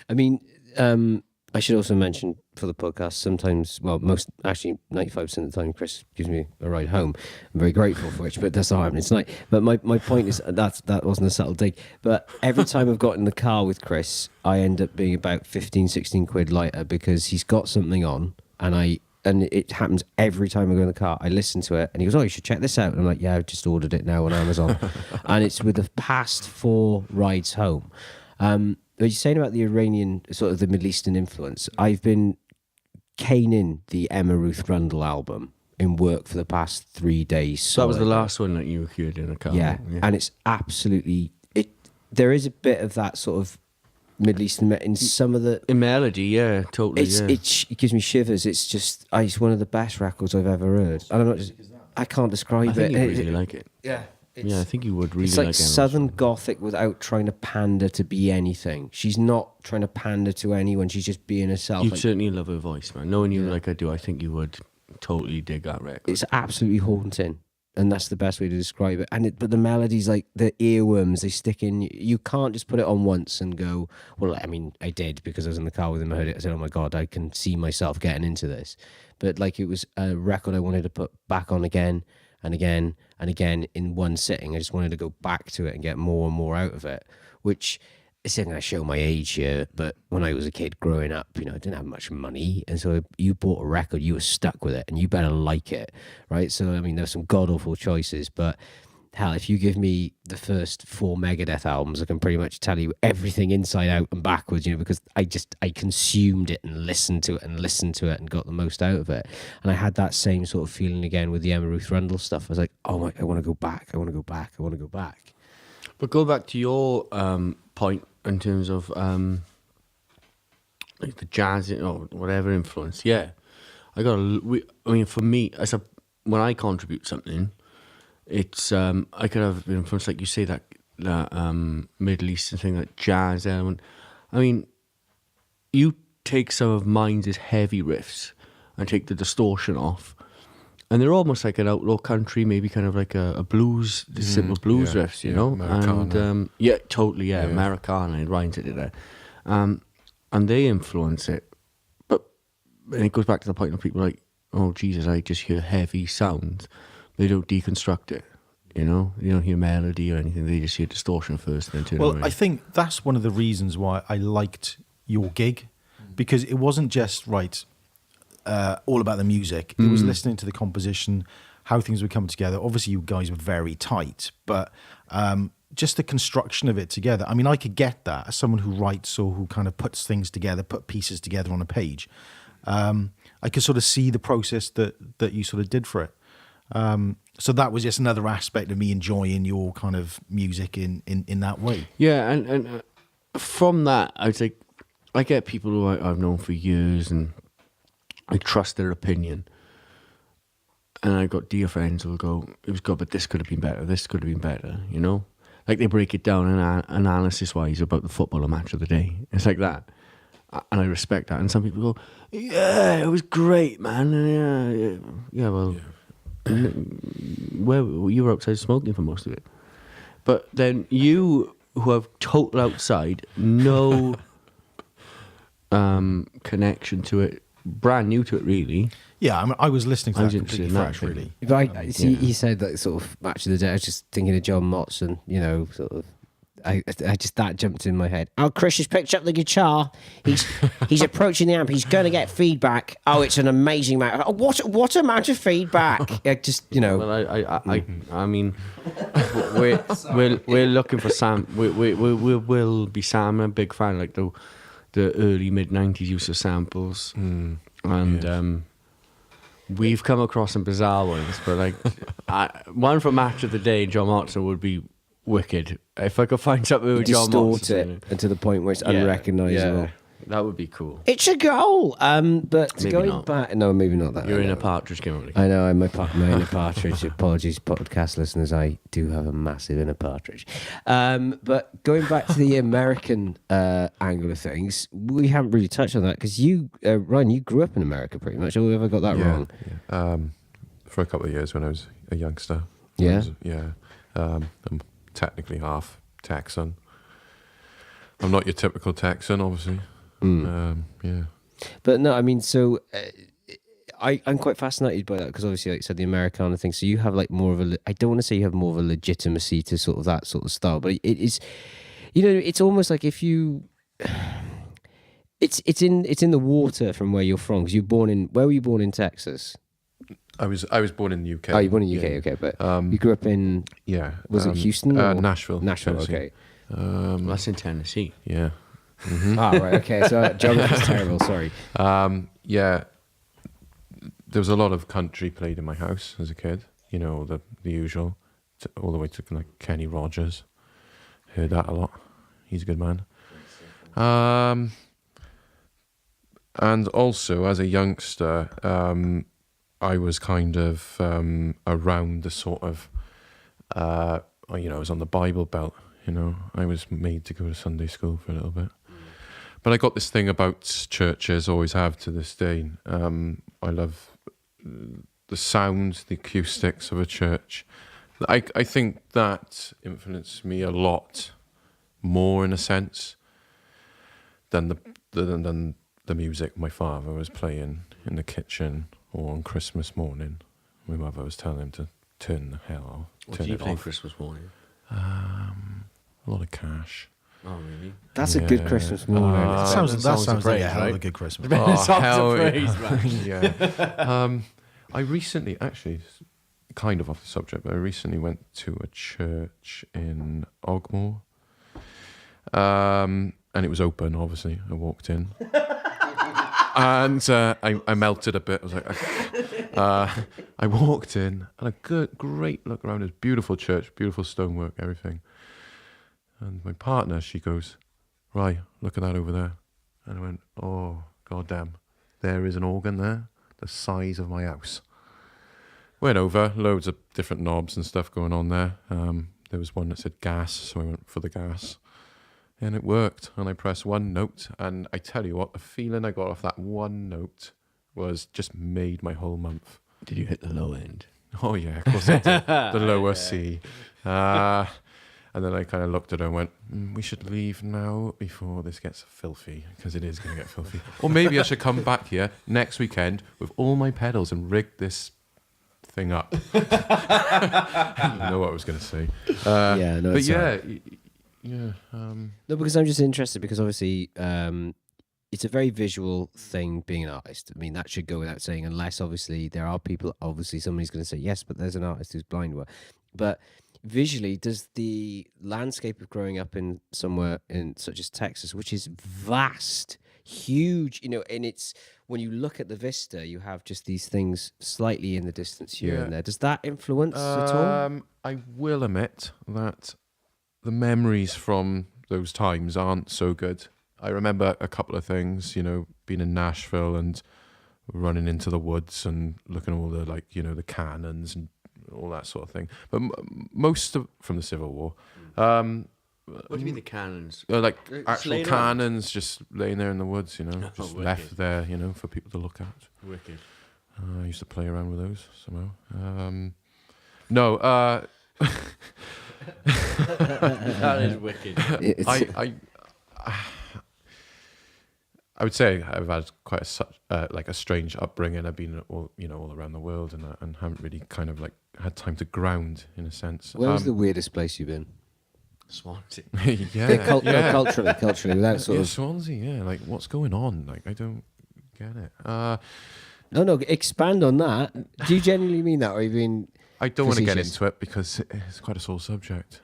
Speaker 2: I mean?
Speaker 3: I mean, I should also mention for the podcast, sometimes, well, 95% of the time, Chris gives me a ride home. I'm very grateful for which, but that's not happening tonight. But my point is, that wasn't a subtle dig. But every time I've got in the car with Chris, I end up being about 15, 16 quid lighter, because he's got something on, and it happens every time I go in the car. I listen to it, and he goes, "Oh, you should check this out." And I'm like, "Yeah, I've just ordered it now on Amazon." And it's with the past 4 rides home. But you're saying about the Iranian, sort of the Middle Eastern influence. I've been caning the Emma Ruth Rundle album in work for the past 3 days.
Speaker 2: So that was the
Speaker 3: solid.
Speaker 2: last one that you heard in a car.
Speaker 3: Yeah, and it's absolutely there is a bit of that sort of Middle Eastern in some of the.
Speaker 2: in melody, yeah, totally.
Speaker 3: It gives me shivers. It's just it's one of the best records I've ever heard. And I'm not just. I can't describe
Speaker 2: I think
Speaker 3: it.
Speaker 2: you really like it.
Speaker 3: Yeah.
Speaker 2: Yeah, I think you would really
Speaker 3: It's
Speaker 2: like
Speaker 3: like
Speaker 2: Emma.
Speaker 3: Southern Gothic without trying to pander to be anything. She's not trying to pander to anyone. She's just being herself.
Speaker 2: You'd
Speaker 3: Like,
Speaker 2: certainly love her voice, man. Knowing you like I do, I think you would totally dig that record.
Speaker 3: it's absolutely haunting, and that's the best way to describe it. But the melodies, like the earworms, they stick in. You can't just put it on once and go, well, I mean, I did, because I was in the car with him. I heard it. I said, oh my God, I can see myself getting into this. But like, it was a record I wanted to put back on again and again and again in one sitting. I just wanted to go back to it and get more and more out of it, which isn't going to show my age here, but when I was a kid growing up, I didn't have much money, and so you bought a record, you were stuck with it, and you better like it, right? So, I mean, there's some god-awful choices, but hell, if you give me the first 4 Megadeth albums, I can pretty much tell you everything inside out and backwards, because I consumed it and listened to it and got the most out of it. And I had that same sort of feeling again with the Emma Ruth Rundle stuff. I was like, oh my, I want to go back.
Speaker 2: But go back to your point in terms of like the jazz or whatever influence. Yeah, for me, when I contribute something, it's I could have influence, like you say, that Middle Eastern thing, that jazz element. I mean, you take some of mine's heavy riffs and take the distortion off, and they're almost like an outlaw country, maybe kind of like a blues, the simple blues
Speaker 4: yeah,
Speaker 2: riffs, you know.
Speaker 4: Americana.
Speaker 2: And yeah, totally, yeah, Americana. And Ryan did it there, and they influence it. But and it goes back to the point of people like, oh Jesus, I just hear heavy sounds. They don't deconstruct it, you know. You don't hear melody or anything. They just hear distortion first, and then turn it
Speaker 1: Well,
Speaker 2: around.
Speaker 1: I think that's one of the reasons why I liked your gig, because it wasn't just all about the music. It was listening to the composition, how things would come together. Obviously, you guys were very tight, but just the construction of it together. I mean, I could get that as someone who writes or who kind of puts things together, put pieces together on a page. I could sort of see the process that you sort of did for it. So that was just another aspect of me enjoying your kind of music in that way.
Speaker 2: Yeah, and from that, I would say I get people who I've known for years and I trust their opinion. And I've got dear friends who will go, it was good, but this could have been better, this could have been better, you know? Like they break it down analysis-wise about the football or match of the day. It's like that. And I respect that. And some people go, yeah, it was great, man. Yeah, well, where you were outside smoking for most of it. But then you, who have total outside, no connection to it, brand new to it, really.
Speaker 1: Yeah, I mean, I was listening to
Speaker 2: I
Speaker 1: that
Speaker 2: was
Speaker 1: completely
Speaker 2: interested in that
Speaker 1: fresh,
Speaker 2: thing.
Speaker 1: really.
Speaker 3: But I see, he said that sort of match of the day. I was just thinking of John Motts, and you know, sort of. I just that jumped in my head. Oh, Chris has picked up the guitar. He's approaching the amp. He's going to get feedback. Oh, it's an amazing amount. Oh, what amount of feedback? Just you know.
Speaker 2: Well, I mean, we're looking for Sam. We will be Sam. I'm a big fan, like the early mid-90s use of samples, and we've come across some bizarre ones. But like one from Match of the Day, John Motson would be wicked. If I could find something with John
Speaker 3: Distort
Speaker 2: Motson,
Speaker 3: it to the point where it's unrecognisable.
Speaker 2: yeah, that would be cool.
Speaker 3: It's a goal. But
Speaker 2: Maybe
Speaker 3: going
Speaker 2: not.
Speaker 3: back, no, maybe not that.
Speaker 2: You're in a partridge game.
Speaker 3: I know, I'm my inner partridge. Apologies, podcast listeners. I do have a massive inner partridge. But going back to the American angle of things, we haven't really touched on that because you, Ryan, you grew up in America pretty much. Or have I got that wrong?
Speaker 4: Yeah. For a couple of years when I was a youngster.
Speaker 3: Yeah?
Speaker 4: I'm technically half Texan. I'm not your typical Texan, obviously. Yeah.
Speaker 3: But no, I mean, so I'm quite fascinated by that because obviously, like you said, the Americana thing. So you have like more of a, I don't want to say you have more of a legitimacy to sort of that sort of style, but it is, you know, it's almost like if you, it's in the water from where you're from because where were you born in Texas?
Speaker 4: I was born in the UK.
Speaker 3: Oh, you born in the UK, okay, but you grew up in was it Houston? Or?
Speaker 4: Nashville.
Speaker 3: Nashville,
Speaker 4: Tennessee.
Speaker 3: okay.
Speaker 2: That's in Tennessee.
Speaker 4: Yeah.
Speaker 3: Right, okay. So geography's terrible. Sorry.
Speaker 4: Yeah. There was a lot of country played in my house as a kid. You know, the usual, all the way to like Kenny Rogers. Heard that a lot. He's a good man. And also as a youngster, I was kind of around the sort of, I was on the Bible Belt, you know. I was made to go to Sunday school for a little bit. But I got this thing about churches, always have to this day. I love the sound, the acoustics of a church. I think that influenced me a lot more, in a sense, than the music my father was playing in the kitchen. Or on Christmas morning, my mother was telling him to turn the hell off.
Speaker 2: What do you play Christmas morning?
Speaker 4: A lot of Cash.
Speaker 2: Oh, really?
Speaker 3: That's a good Christmas morning.
Speaker 1: That sounds like
Speaker 2: praise,
Speaker 1: a hell of a
Speaker 2: right?
Speaker 1: good Christmas.
Speaker 2: Songs of praise, man.
Speaker 4: Yeah. I recently, actually, kind of off the subject, but I recently went to a church in Ogmore. And it was open, obviously. I walked in. And I melted a bit. I was like, I walked in and a great look around. This beautiful church, beautiful stonework, everything. And my partner, she goes, "Right, look at that over there." And I went, "Oh, goddamn, there is an organ there, the size of my house." Went over, loads of different knobs and stuff going on there. There was one that said gas, so I went for the gas. And it worked, and I pressed one note, and I tell you what, the feeling I got off that one note was just made my whole month.
Speaker 2: Did you hit the low end?
Speaker 4: Oh yeah, of course I did. The lower C. And then I kind of looked at her and went, we should leave now before this gets filthy, because it is going to get filthy. Or maybe I should come back here next weekend with all my pedals and rig this thing up. I didn't know what I was going to say.
Speaker 3: No,
Speaker 4: but yeah... Yeah.
Speaker 3: No, because I'm just interested because obviously it's a very visual thing being an artist. I mean, that should go without saying, unless obviously there are people, obviously somebody's going to say, yes, but there's an artist who's blind. But visually, does the landscape of growing up in somewhere in such as Texas, which is vast, huge, and it's, when you look at the vista, you have just these things slightly in the distance here and there. Does that influence at all?
Speaker 4: I will admit that the memories from those times aren't so good. I remember a couple of things, being in Nashville and running into the woods and looking at all the, the cannons and all that sort of thing. But most from the Civil War.
Speaker 2: What do you mean the cannons?
Speaker 4: Like actual
Speaker 2: laying
Speaker 4: cannons just laying there in the woods, just
Speaker 2: wicked.
Speaker 4: left there, for people to look at.
Speaker 2: Wicked.
Speaker 4: I used to play around with those somehow. No.
Speaker 2: That is wicked.
Speaker 4: I would say I've had quite a strange upbringing. I've been all around the world and haven't really kind of had time to ground in a sense.
Speaker 3: Where's the weirdest place you've been?
Speaker 2: Swansea.
Speaker 3: Culturally, without sort of
Speaker 4: Swansea. Yeah, what's going on? I don't get it.
Speaker 3: No, expand on that. Do you genuinely mean that, or you mean?
Speaker 4: I don't want to get into it because it's quite a sore subject.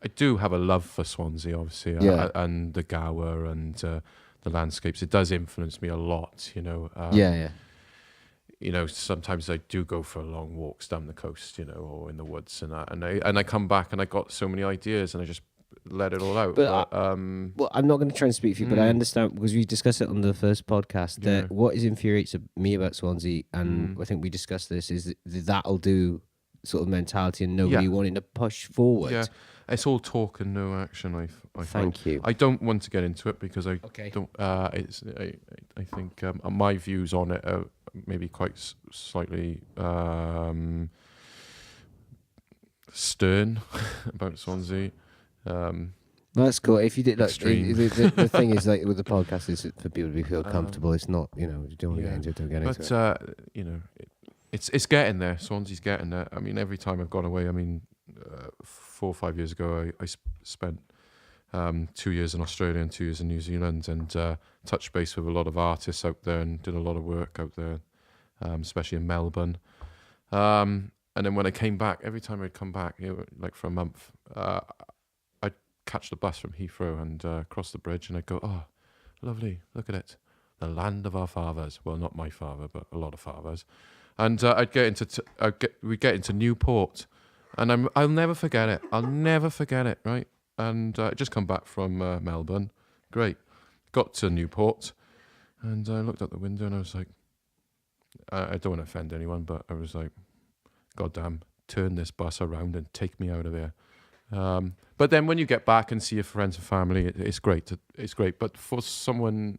Speaker 4: I do have a love for Swansea, obviously, and the Gower and the landscapes. It does influence me a lot, Sometimes I do go for long walks down the coast, or in the woods and that, and I come back and I got so many ideas and I just let it all out.
Speaker 3: Well, I'm not going to try and speak for you, but I understand, because we discussed it on the first podcast, that what infuriates me about Swansea, and I think we discussed this, is that'll do sort of mentality and nobody wanting to push forward.
Speaker 4: Yeah, it's all talk and no action. I
Speaker 3: Thank you.
Speaker 4: I don't want to get into it because I don't. I think my views on it are maybe quite slightly stern about Swansea.
Speaker 3: That's cool. If you did, the thing is, with the podcast, is for people to feel comfortable. It's not, you don't want to get into it. Don't get into it.
Speaker 4: It's getting there. Swansea's getting there. I mean, every time I've gone away, 4 or 5 years ago, I spent 2 years in Australia and 2 years in New Zealand, and touched base with a lot of artists out there and did a lot of work out there, especially in Melbourne. And then when I came back, every time I'd come back, for a month, I'd catch the bus from Heathrow and cross the bridge, and I'd go, "Oh, lovely! Look at it, the land of our fathers." Well, not my father, but a lot of fathers. And we'd get into Newport, and I'll never forget it. I'll never forget it, right? And I just come back from Melbourne. Great. Got to Newport, and I looked out the window, and I was like, I don't want to offend anyone, but I was like, God damn, turn this bus around and take me out of here. But then when you get back and see your friends and family, it's great. It's great. But for someone,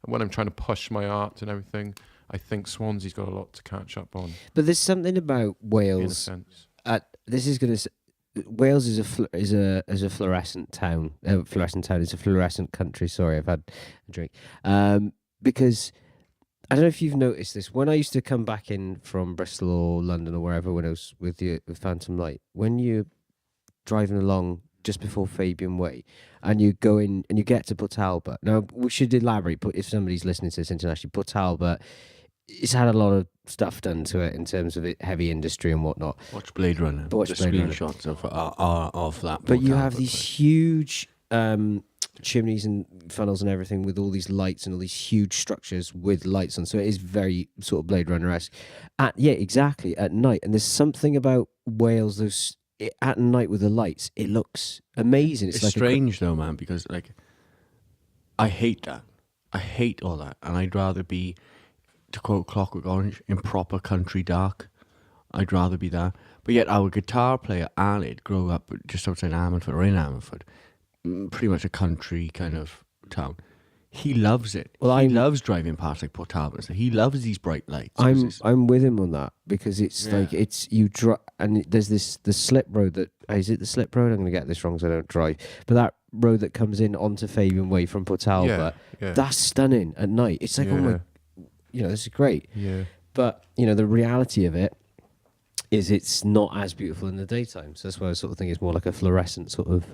Speaker 4: when I'm trying to push my art and everything, I think Swansea's got a lot to catch up on.
Speaker 3: But there's something about Wales.
Speaker 4: In a sense.
Speaker 3: Wales is a fluorescent town. It's a fluorescent country. Sorry, I've had a drink. Because I don't know if you've noticed this. When I used to come back in from Bristol or London or wherever, when I was with Phantom Light, when you're driving along just before Fabian Way, and you go in and you get to Port Talbot. Now, we should elaborate, but if somebody's listening to this internationally, Port Talbot, it's had a lot of stuff done to it in terms of heavy industry and whatnot.
Speaker 2: Watch Blade Runner.
Speaker 3: Watch
Speaker 2: the
Speaker 3: Blade Runner.
Speaker 2: Screenshots of that.
Speaker 3: But you have these huge chimneys and funnels and everything with all these lights and all these huge structures with lights on. So it is very sort of Blade Runner-esque. Exactly, at night. And there's something about Wales, at night with the lights, it looks amazing.
Speaker 2: It's like strange though, man, because I hate that. I hate all that. And I'd rather be, to quote Clockwork Orange, in proper country dark. I'd rather be that. But yet our guitar player, Alid, grew up just outside Ammanford, or in Ammanford, pretty much a country kind of town. He loves it. Well, he loves driving past Port Talbot. He loves these bright lights.
Speaker 3: I'm with him on that, because it's you drive, and there's the slip road that is it the slip road? I'm going to get this wrong, so I don't drive. But that road that comes in onto Fabian Way from Port Talbot, that's stunning at night. It's like, oh my, this is great.
Speaker 4: Yeah.
Speaker 3: But the reality of it is it's not as beautiful in the daytime. So that's why I sort of think it's more like a fluorescent sort of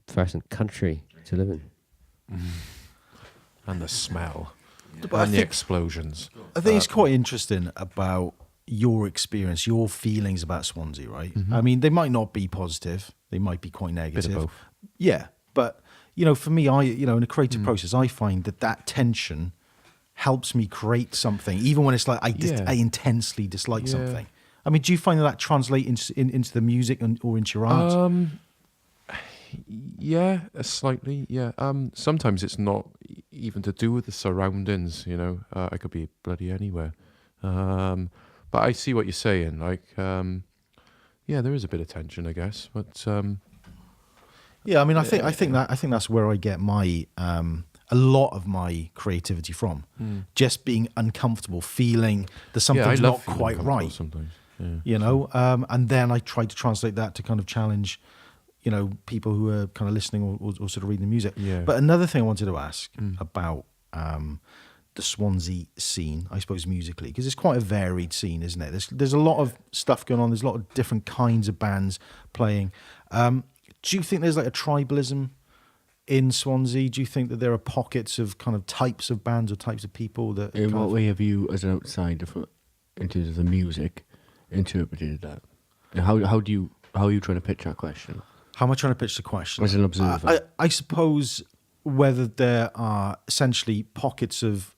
Speaker 3: fluorescent country to live in.
Speaker 4: And the smell.
Speaker 1: But I
Speaker 4: And the
Speaker 1: think-
Speaker 4: explosions.
Speaker 1: I think it's quite interesting about your experience, your feelings about Swansea, right? I mean, they might not be positive. They might be quite negative.
Speaker 4: both.
Speaker 1: Yeah. But, for me, in a creative process, I find that tension helps me create something, even when it's like I intensely dislike something. I mean, do you find that translates into the music or into your art?
Speaker 4: Yeah, slightly. Yeah. Sometimes it's not even to do with the surroundings. I could be bloody anywhere. But I see what you're saying. Like, there is a bit of tension, I guess. But
Speaker 1: yeah, I mean, I think that's where I get my a lot of my creativity from. Just being uncomfortable, feeling that something's
Speaker 4: I love
Speaker 1: not
Speaker 4: feeling
Speaker 1: quite
Speaker 4: uncomfortable
Speaker 1: right.
Speaker 4: sometimes. Yeah.
Speaker 1: And then I try to translate that to kind of challenge, people who are kind of listening or sort of reading the music.
Speaker 4: Yeah.
Speaker 1: But another thing I wanted to ask about the Swansea scene, I suppose musically, because it's quite a varied scene, isn't it? There's a lot of stuff going on. There's a lot of different kinds of bands playing. Do you think there's like a tribalism in Swansea? Do you think that there are pockets of kind of types of bands or types of people that?
Speaker 2: In what way have you, as an outsider, in terms of the music, interpreted that? And how are you trying to pitch that question?
Speaker 1: How am I trying to pitch the question?
Speaker 2: As an observer.
Speaker 1: I suppose whether there are essentially pockets of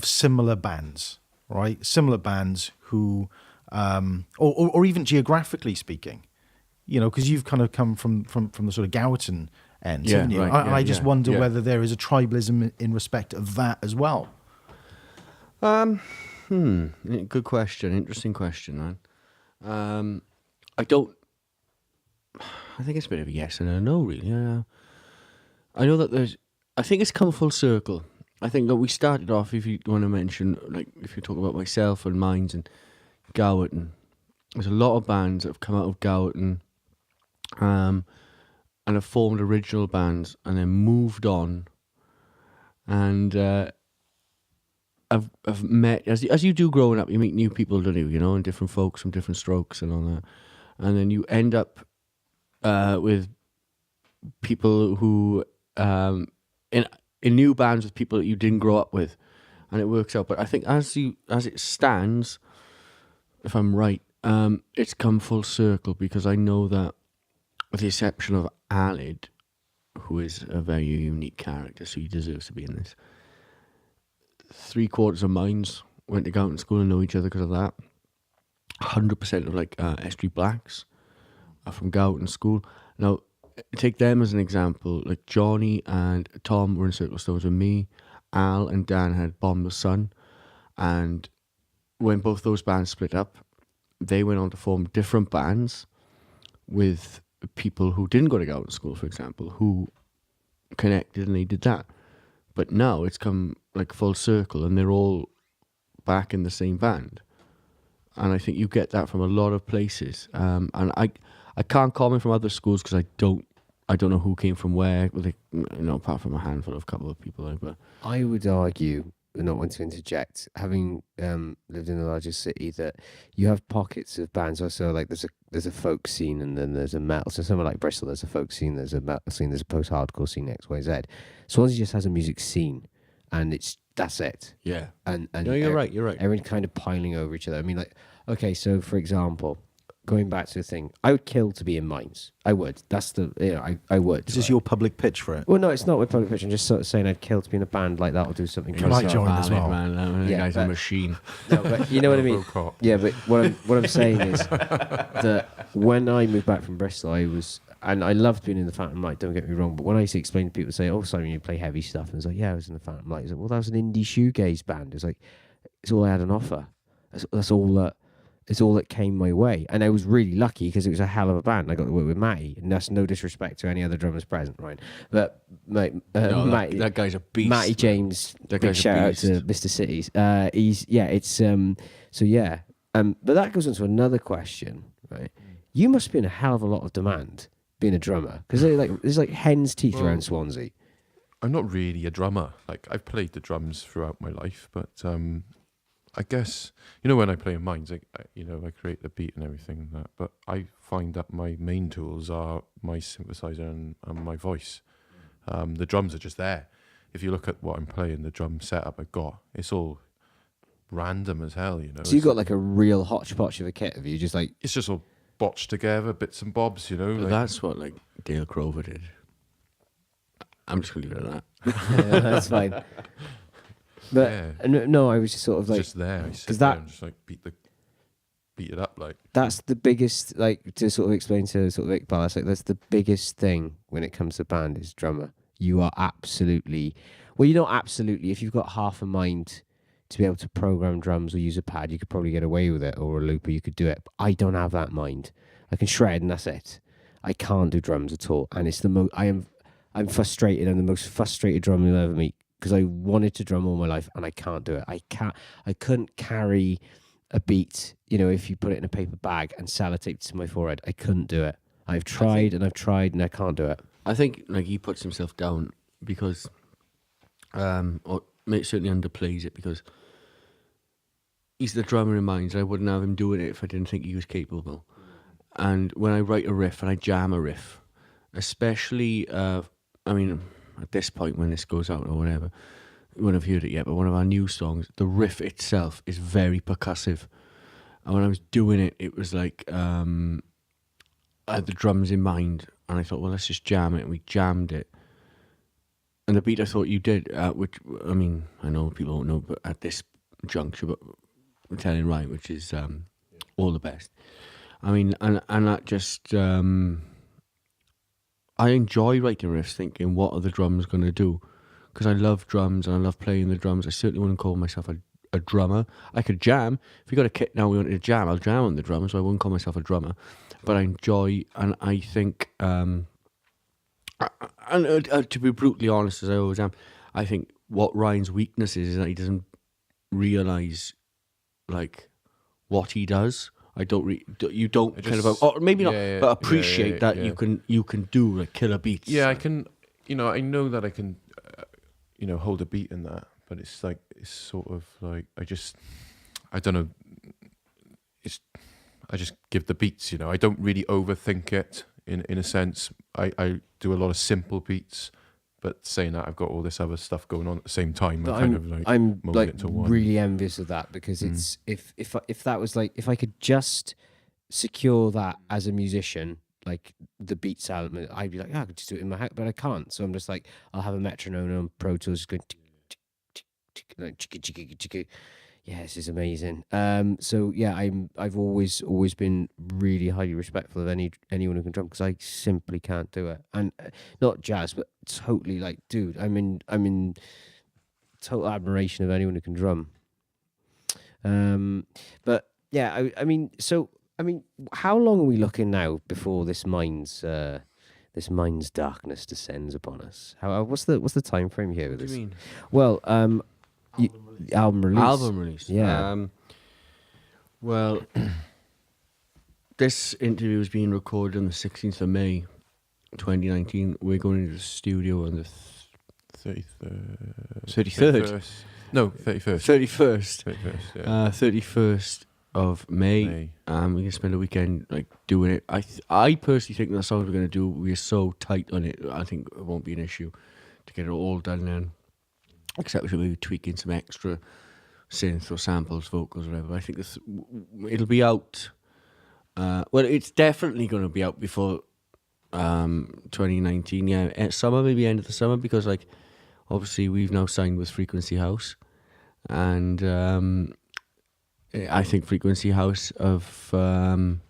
Speaker 1: similar bands, right? Similar bands who, or even geographically speaking, because you've kind of come from the sort of Gowerton end, haven't you?
Speaker 2: Right,
Speaker 1: And I just wonder whether there is a tribalism in respect of that as well.
Speaker 2: Good question. Interesting question, man. I think it's a bit of a yes and a no, really. Yeah. I know that I think it's come full circle. I think that we started off, if you want to mention, like, if you talk about myself and Mines and Gowerton, there's a lot of bands that have come out of Gowerton, and have formed original bands and then moved on, and I've met, as you do growing up, you meet new people, don't you? And different folks from different strokes and all that, and then you end up with people who in new bands with people that you didn't grow up with, and it works out. But I think as it stands, if I'm right, it's come full circle, because I know that, with the exception of Alid, who is a very unique character, so he deserves to be in this. 3/4 of Mines went to Gowerton School and know each other because of that. 100% of Estuary Blacks are from Gowerton School. Now, take them as an example. Like Johnny and Tom were in Circle Stones with me. Al and Dan had Bomb the Sun. And when both those bands split up, they went on to form different bands with people who didn't go to Gowerton School, for example, who connected and they did that. But now it's come full circle and they're all back in the same band. And I think you get that from a lot of places. And I can't comment from other schools because I don't know who came from where, apart from a couple of people. But
Speaker 3: I would argue, not want to interject, having lived in the largest city, that you have pockets of bands. Also, there's a folk scene and then there's a metal. So somewhere like Bristol, there's a folk scene, there's a metal scene, there's a post-hardcore scene, X, Y, Z. Swansea just has a music scene, and that's it.
Speaker 2: yeah,
Speaker 3: And
Speaker 2: no, you're right.
Speaker 3: Everyone kind of piling over each other. I mean, okay, so for example, going back to the thing, I would kill to be in Mines. I would. That's I would.
Speaker 1: Is this your public pitch for it?
Speaker 3: Well, no, it's not my public pitch. I'm just sort of saying I'd kill to be in a band like that or do something.
Speaker 1: Can I join as well?
Speaker 2: Man, that
Speaker 3: Yeah,
Speaker 2: guy's
Speaker 3: but-
Speaker 2: a machine.
Speaker 3: No, but you know what I mean.
Speaker 4: Robocop.
Speaker 3: Yeah, but what I'm saying is that when I moved back from Bristol, and I loved being in the Phantom Light, don't get me wrong, but when I used to explain to people, say, "Oh, Simon, you play heavy stuff," and it's like, "Yeah, I was in the Phantom Light." It's like, "Well, that was an indie shoegaze band." It's like, it's all I had on offer. That's all that. It's all that came my way, and I was really lucky because it was a hell of a band. I got to work with Matty, and that's no disrespect to any other drummers present, right? But Matty,
Speaker 2: that guy's a beast.
Speaker 3: Matty James,
Speaker 2: That
Speaker 3: big
Speaker 2: guy's a
Speaker 3: shout out
Speaker 2: beast.
Speaker 3: to Mr. Cities. But that goes on to another question, right? You must be in a hell of a lot of demand being a drummer, because there's like hen's teeth around Swansea.
Speaker 4: I'm not really a drummer. I've played the drums throughout my life, but I guess when I play in Mines, I create the beat and everything and that. But I find that my main tools are my synthesizer and my voice. The drums are just there. if you look at what I'm playing, the drum setup I got, it's all random as hell, you know.
Speaker 3: So you got like a real hodgepodge of a kit, have you? Just like
Speaker 4: It's just all botched together, bits and bobs, you know.
Speaker 2: But
Speaker 4: Like,
Speaker 2: that's what like Dale Crover did. I'm just gonna leave it at that.
Speaker 3: yeah, that's fine. But
Speaker 4: Yeah.
Speaker 3: no, I was just sort of like,
Speaker 4: just there. I sit
Speaker 3: 'cause
Speaker 4: there
Speaker 3: that-
Speaker 4: and just like beat it up, like.
Speaker 3: that's the biggest, like, to sort of explain to sort of Iqbal, it's like that's the biggest thing when it comes to band is drummer. You are absolutely, well, you're not absolutely, if you've got half a mind to be able to program drums or use a pad, you could probably get away with it, or a looper, you could do it. But I don't have that mind. I can shred and that's it. I can't do drums at all. And it's I'm frustrated. I'm the most frustrated drummer you'll ever meet because I wanted to drum all my life and I can't do it. I couldn't carry a beat, you know, if you put it in a paper bag and sellotape to my forehead. I couldn't do it. I've tried and I can't do it.
Speaker 2: I think like he puts himself down because, or certainly underplays it because he's the drummer in mind. So I wouldn't have him doing it if I didn't think he was capable. And when I write a riff and I jam a riff, especially, I mean, at this point when this goes out or whatever, you wouldn't have heard it yet, but one of our new songs, the riff itself is very percussive. And when I was doing it, it was like, I had the drums in mind, and I thought, well, let's just jam it, and we jammed it. And the beat I thought you did, which, I mean, I know people don't know, but at this juncture, but I'm telling right, which is all the best. I mean, and that just, I enjoy writing riffs, thinking, what are the drums going to do? Because I love drums, and I love playing the drums. I certainly wouldn't call myself a drummer. I could jam. If we got a kit now we wanted to jam, I'll jam on the drums, so I wouldn't call myself a drummer. But I enjoy, and I think, and to be brutally honest, as I always am, I think what Ryan's weakness is that he doesn't realise, like, what he does. You don't kind of, or maybe not, but appreciate that you can do like killer beats.
Speaker 4: Yeah, I can, you know, I know that I can, you know, hold a beat in that, but it's like, it's sort of like, I don't know, I just give the beats, you know, I don't really overthink it in a sense. I do a lot of simple beats, but saying that, I've got all this other stuff going on at the same time.
Speaker 3: I'm
Speaker 4: molding
Speaker 3: like
Speaker 4: it to one.
Speaker 3: really envious of that because it's if that was like, if I could just secure that as a musician, like the beats element, I'd be like, I could just do it in my house, but I can't. So I'm just like, I'll have a metronome on Pro Tools just going tick, tick, tick, tick, like chicka chicka chicka. Yeah, this is amazing. So yeah, I've always been really highly respectful of anyone who can drum because I simply can't do it, and not jazz, but totally like, dude, I'm in total admiration of anyone who can drum. But yeah, I mean, how long are we looking now before this mind's darkness descends upon us? What's the time frame here with
Speaker 2: What
Speaker 3: this?
Speaker 2: do you mean?
Speaker 3: Well, album release.
Speaker 2: Album release.
Speaker 3: Yeah.
Speaker 2: Well, this interview is being recorded on the 16th of May, 2019. We're going into the studio on the 33rd.
Speaker 4: No, 31st.
Speaker 2: 31st.
Speaker 4: 31st, yeah.
Speaker 2: 31st of May. We're going to spend a weekend like doing it. I personally think the songs we're going to do, we're so tight on it, I think it won't be an issue to get it all done then. Except we should maybe tweak in some extra synth or samples, vocals, whatever. I think it'll be out. Well, it's definitely going to be out before 2019. Yeah, summer, maybe end of the summer, because like obviously we've now signed with Frequency House, and I think Frequency House have gone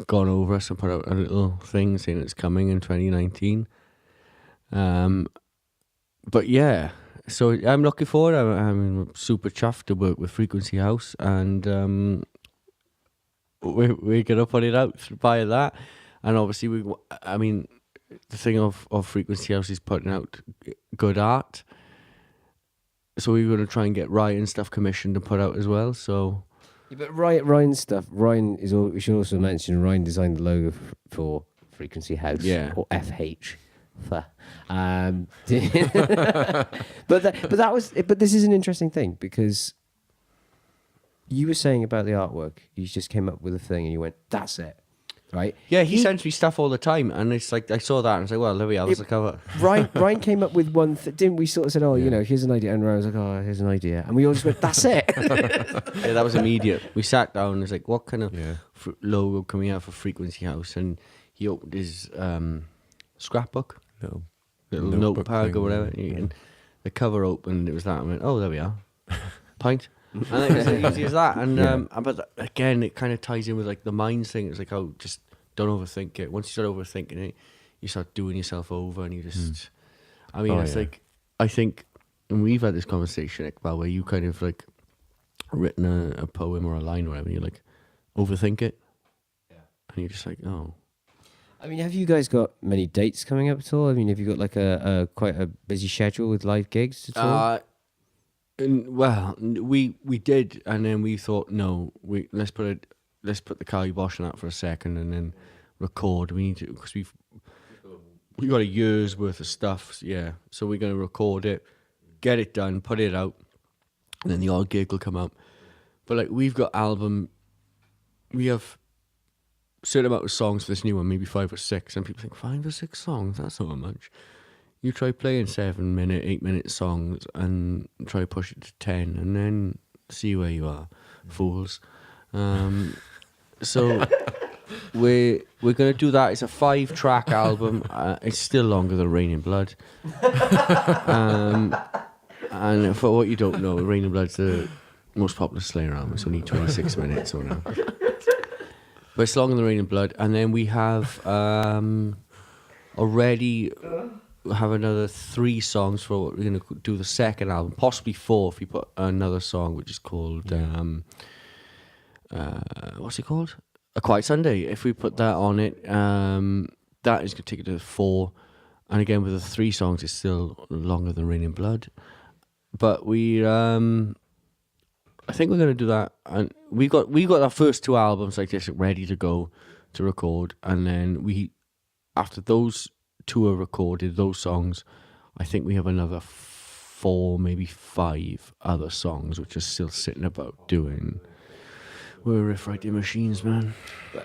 Speaker 2: over us and put out a little thing saying it's coming in 2019. But yeah. So I'm looking forward. I'm super chuffed to work with Frequency House, and we're gonna put it out by that. And obviously, the thing of Frequency House is putting out good art. So we're gonna try and get Ryan stuff commissioned and put out as well. So,
Speaker 3: yeah, but Ryan stuff. We should also mention Ryan designed the logo for Frequency House, or FH. But this is an interesting thing because you were saying about the artwork, you just came up with a thing and you went, that's it. right?
Speaker 2: Yeah, he sends me stuff all the time, and it's like I saw that and I was like, well, there we are, that's the cover.
Speaker 3: Ryan came up with one didn't we? Sort of said, here's an idea, and Ryan was like, oh, here's an idea, and we all just went, that's it.
Speaker 2: Yeah, that was immediate. We sat down and it's like, what kind of logo can we have for Frequency House? And he opened his scrapbook, little notepad or whatever, and the cover opened, it was that. I went, oh, there we are, pint. And it was as easy as that. And but again, it kind of ties in with like the minds thing. It's like, oh, just don't overthink it. Once you start overthinking it, you start doing yourself over, and you just. I mean, it's like, I think, and we've had this conversation, Iqbal, where you kind of like written a poem or a line or whatever, and you like overthink it, and you're just like, oh.
Speaker 3: I mean, have you guys got many dates coming up at all? I mean, have you got like a quite a busy schedule with live gigs at all?
Speaker 2: Well, we did, and then we thought, no, let's put the kibosh on that for a second, and then record. We need to, because we got a year's worth of stuff, so we're going to record it, get it done, put it out, and then the odd gig will come up. But like, we have a certain amount of songs for this new one, maybe 5 or 6, and people think 5 or 6 songs, that's not much. You try playing 7-minute, 8-minute songs and try to push it to 10, and then see where you are, fools. So we're gonna do that. It's a 5-track album. It's still longer than Rain in Blood. And for what you don't know, Rain in Blood's the most popular Slayer album. It's only 26 minutes or now. But it's longer than Rain in Blood. And then we have already have another 3 songs for what we're going to do the second album, possibly 4 if we put another song which is called what's it called? A Quiet Sunday. If we put that on it, that is going to take it to 4, and again with the 3 songs it's still longer than Rain in Blood. But we I think we're going to do that, and we got our first 2 albums like this ready to go to record, and then we, after those 2 are recorded, those songs, I think we have another 4, maybe 5 other songs which are still sitting about doing. We're riff writing machines, man.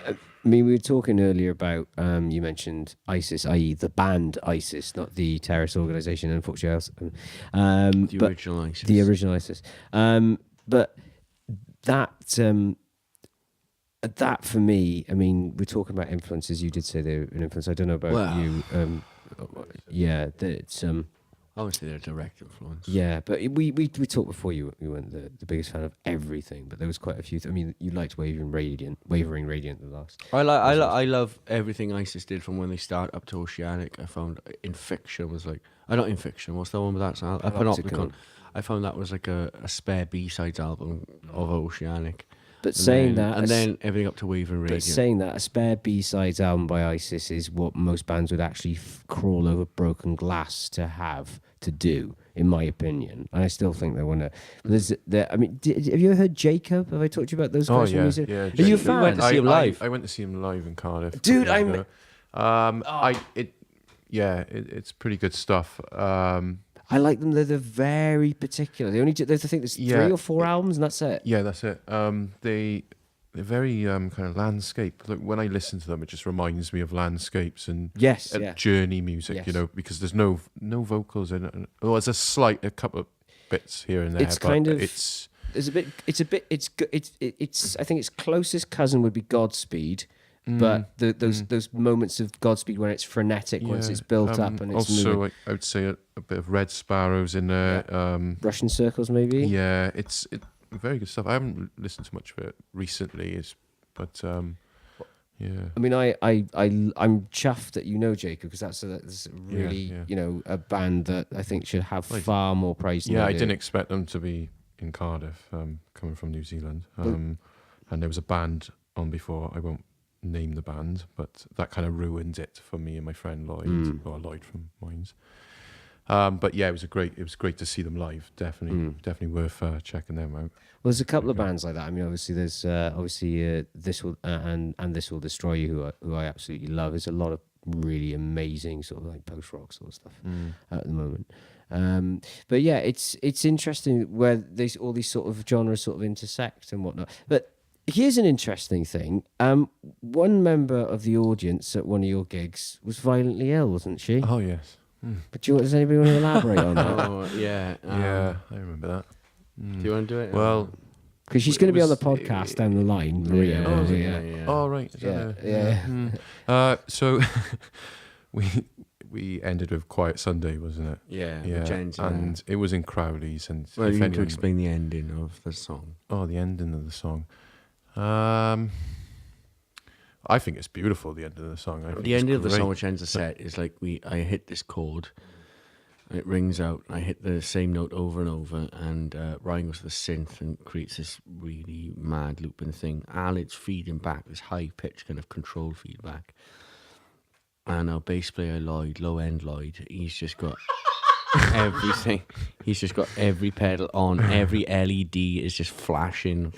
Speaker 3: I mean, we were talking earlier about, you mentioned ISIS, i.e. the band ISIS, not the terrorist organisation, unfortunately.
Speaker 2: The original ISIS.
Speaker 3: The original ISIS. But that for me, I mean, we're talking about influences. You did say they're an influence. I don't know about you. It's
Speaker 2: obviously they're a direct influence.
Speaker 3: Yeah, but we talked before you weren't the biggest fan of everything, but there was quite a few. I mean, you liked Wavering Radiant the last.
Speaker 2: I love everything ISIS did from when they started up to Oceanic. I found In Fiction was like, not In Fiction. What's the one with that? Panopticon. I found that was like a spare B-sides album of Oceanic.
Speaker 3: But saying that,
Speaker 2: and then everything up to Wavering Radiant.
Speaker 3: But saying that, a spare B-sides album by ISIS is what most bands would actually crawl over broken glass to do, in my opinion. And I still think they want to. I mean, have you ever heard Jacob? Have I talked to you about those guys from music?
Speaker 4: Yeah.
Speaker 3: Are you a fan?
Speaker 2: We went to see him live.
Speaker 4: I went to see him live in Cardiff.
Speaker 3: Dude,
Speaker 4: it's pretty good stuff.
Speaker 3: I like them. They're very particular. I think there's 3 or 4 albums, and that's it.
Speaker 4: Yeah, that's it. They're very kind of landscape. Like, when I listen to them, it just reminds me of landscapes and journey music. You know, because there's no vocals in it. Well, there's a couple of bits here and there.
Speaker 3: It's kind of. It's a bit. It's. I think its closest cousin would be Godspeed. But those moments of Godspeed when it's frenetic, once it's built up and it's
Speaker 4: also
Speaker 3: moving.
Speaker 4: I would say a bit of Red Sparrows in there.
Speaker 3: Russian Circles, maybe.
Speaker 4: Yeah, it's very good stuff. I haven't listened to much of it recently, but yeah. I
Speaker 3: mean, I'm chuffed that you know Jacob, because that's really a band that I think should have far more praise.
Speaker 4: Yeah, I didn't expect them to be in Cardiff, coming from New Zealand, and there was a band on before. I won't name the band, but that kind of ruined it for me and my friend Lloyd, or Lloyd from Mines. But yeah, it was great to see them live. Definitely worth checking them out. Well,
Speaker 3: there's a couple of bands like that. I mean, obviously there's This Will and This Will Destroy You, who I absolutely love. There's a lot of really amazing sort of like post rock sort of stuff at the moment. But yeah, it's interesting where all these sort of genres sort of intersect and whatnot. But here's an interesting thing. One member of the audience at one of your gigs was violently ill, wasn't she?
Speaker 4: Oh yes.
Speaker 3: But does anybody want to elaborate on that?
Speaker 2: Oh, yeah.
Speaker 4: Yeah, I remember that.
Speaker 2: Do you want to do it?
Speaker 4: Well,
Speaker 3: Because she's going to be on the podcast down the line, Maria.
Speaker 2: Yeah.
Speaker 4: oh right. Is that
Speaker 3: Yeah.
Speaker 4: So we ended with Quiet Sunday, wasn't it?
Speaker 2: Yeah,
Speaker 4: Yeah.
Speaker 2: which ends in
Speaker 4: And it was in Crowley's, and
Speaker 2: well,
Speaker 4: if
Speaker 2: you need to
Speaker 4: anyone-
Speaker 2: explain the ending of the song.
Speaker 4: Oh, the ending of the song. I think it's beautiful. The end of the song. I think
Speaker 2: The
Speaker 4: it's
Speaker 2: ending of the
Speaker 4: great.
Speaker 2: song, which ends the set, is like I hit this chord, and it rings out. I hit the same note over and over, and Ryan goes to the synth and creates this really mad looping thing, and it's feeding back this high pitch kind of control feedback. And our bass player Lloyd, low end Lloyd, he's just got everything. He's just got every pedal on. Every LED is just flashing.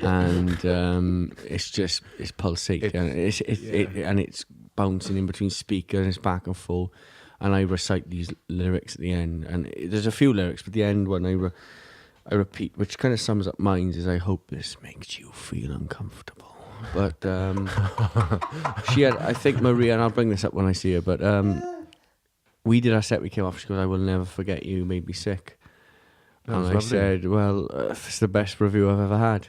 Speaker 2: And it's pulsating, and it's bouncing in between speakers, and it's back and forth. And I recite these lyrics at the end, and there's a few lyrics, but the end one I repeat, which kind of sums up mine, is I hope this makes you feel uncomfortable. But she had, I think Maria, and I'll bring this up when I see her, but we did our set, we came off, she goes, I will never forget you, made me sick.
Speaker 4: That
Speaker 2: And
Speaker 4: was
Speaker 2: I
Speaker 4: lovely.
Speaker 2: said, well, it's the best review I've ever had.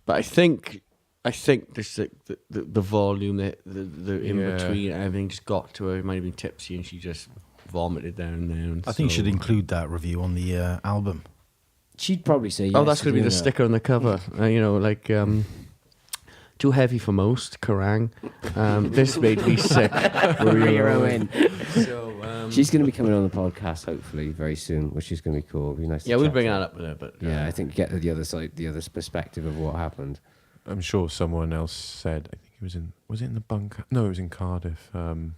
Speaker 2: But I think this the volume, the in
Speaker 4: Yeah.
Speaker 2: between, everything just got to her. It might have been tipsy, and she just vomited down there. And
Speaker 1: I think you
Speaker 2: so-
Speaker 1: should include that review on the album.
Speaker 3: She'd probably say yes.
Speaker 2: Oh, that's
Speaker 3: to
Speaker 2: going to be
Speaker 3: doing
Speaker 2: the
Speaker 3: that.
Speaker 2: sticker on the cover. Like too heavy for most. Kerrang. This made me sick.
Speaker 3: Maria Owen.
Speaker 2: So
Speaker 3: She's going to be coming on the podcast hopefully very soon, which is going to be cool. It'll be nice.
Speaker 2: yeah,
Speaker 3: to
Speaker 2: we'll
Speaker 3: chat
Speaker 2: bring
Speaker 3: to her.
Speaker 2: that up with her. But
Speaker 3: Yeah, I think get the other side, the other perspective of what happened.
Speaker 4: I'm sure someone else said. I think it was it in the bunker? No, it was in Cardiff. And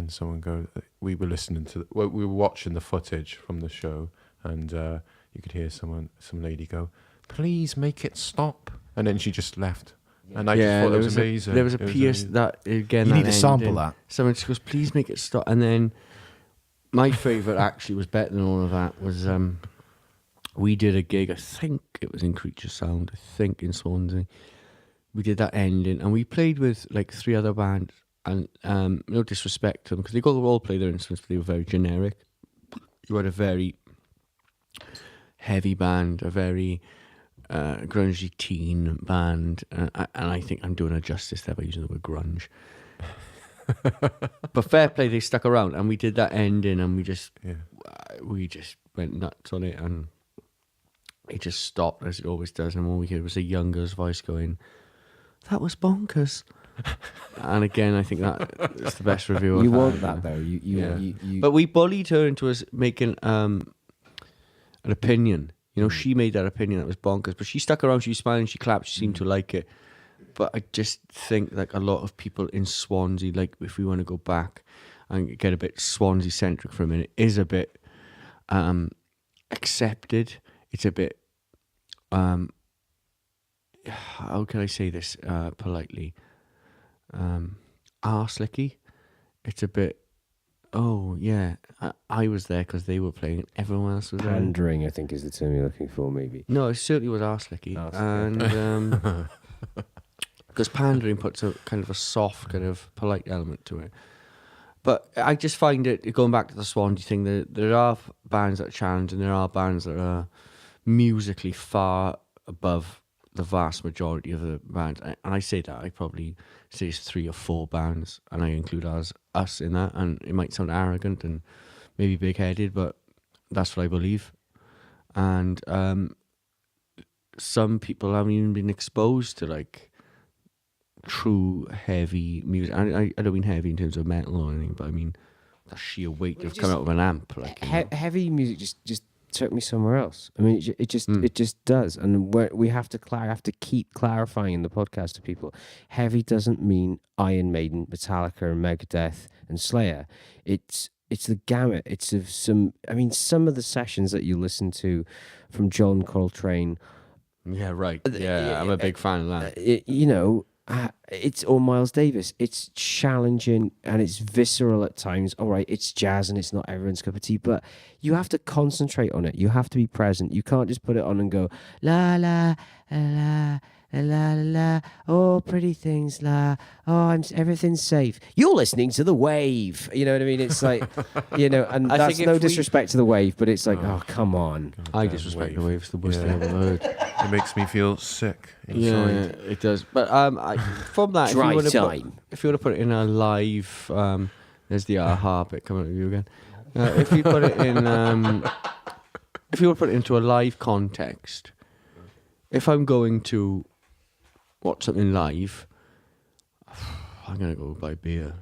Speaker 4: someone we were listening to. We were watching the footage from the show, and you could hear some lady go, "Please make it stop," and then she just left. And I just thought that was amazing.
Speaker 2: There was a
Speaker 4: It
Speaker 2: piece
Speaker 4: amazing.
Speaker 2: that again.
Speaker 1: You
Speaker 2: that
Speaker 1: need to sample
Speaker 2: ending,
Speaker 1: that.
Speaker 2: Someone just goes, "Please make it stop." And then my favourite actually was better than all of that. Was we did a gig. I think it was in Creature Sound. I think in Swansea. We did that ending, and we played with like 3 other bands. And no disrespect to them, because they all play their instruments, but they were very generic. You had a very heavy band, a very grungy teen band, and I think I'm doing a justice there by using the word grunge. But fair play, they stuck around, and we did that ending, and we just went nuts on it, and it just stopped as it always does, and all we heard was a young girl's voice going, "That was bonkers." And again, I think that's the best review.
Speaker 3: You
Speaker 2: I've
Speaker 3: want
Speaker 2: had.
Speaker 3: that though. You
Speaker 2: But we bullied her into us making an opinion. You know, she made that opinion that was bonkers, but she stuck around. She was smiling. She clapped. She seemed to like it. But I just think like a lot of people in Swansea, like if we want to go back and get a bit Swansea centric for a minute, is a bit accepted. It's a bit how can I say this politely? Arse-licky. It's a bit, oh yeah, I was there because they were playing and everyone else was there.
Speaker 3: pandering, I think, is the term you're looking for. Maybe.
Speaker 2: No, it certainly was arse-licky.
Speaker 3: Arse-licky.
Speaker 2: And because pandering puts a kind of a soft, kind of polite element to it. But I just find it, going back to the Swansea thing, there are bands that challenge, and there are bands that are musically far above the vast majority of the bands. And I say that, I probably say it's 3 or 4 bands, and I include us in that. And it might sound arrogant and maybe big-headed, but that's what I believe. And some people haven't even been exposed to like true heavy music. I don't mean heavy in terms of metal or anything, but I mean the sheer weight of coming out of an amp. Like, you know.
Speaker 3: Heavy music just took me somewhere else. I mean, it just does, and we have to keep clarifying in the podcast to people. Heavy doesn't mean Iron Maiden, Metallica, and Megadeth and Slayer. It's the gamut. It's of some. I mean, some of the sessions that you listen to from John Coltrane.
Speaker 2: Yeah, right. Yeah, I'm a big fan of that.
Speaker 3: It's or Miles Davis. It's challenging and it's visceral at times. All right, it's jazz and it's not everyone's cup of tea, but you have to concentrate on it. You have to be present. You can't just put it on and go la la la la la la, oh pretty things, la, oh everything's safe. You're listening to The Wave. You know what I mean? It's like, and
Speaker 2: I
Speaker 3: that's
Speaker 2: think
Speaker 3: no
Speaker 2: if we-
Speaker 3: disrespect to The Wave, but it's like, oh come on.
Speaker 2: I
Speaker 4: Damn
Speaker 2: disrespect the
Speaker 4: wave.
Speaker 2: Wave. It's the worst
Speaker 4: Yeah.
Speaker 2: thing I've ever heard.
Speaker 4: It makes me feel sick
Speaker 2: Yeah,
Speaker 4: inside.
Speaker 2: it does. But from that,
Speaker 3: Drive
Speaker 2: if you
Speaker 3: time.
Speaker 2: want to put it in a live, there's the aha bit coming at you again. If you put it in, if you want to put it into a live context, if I'm going to watch something live, I'm gonna go buy beer.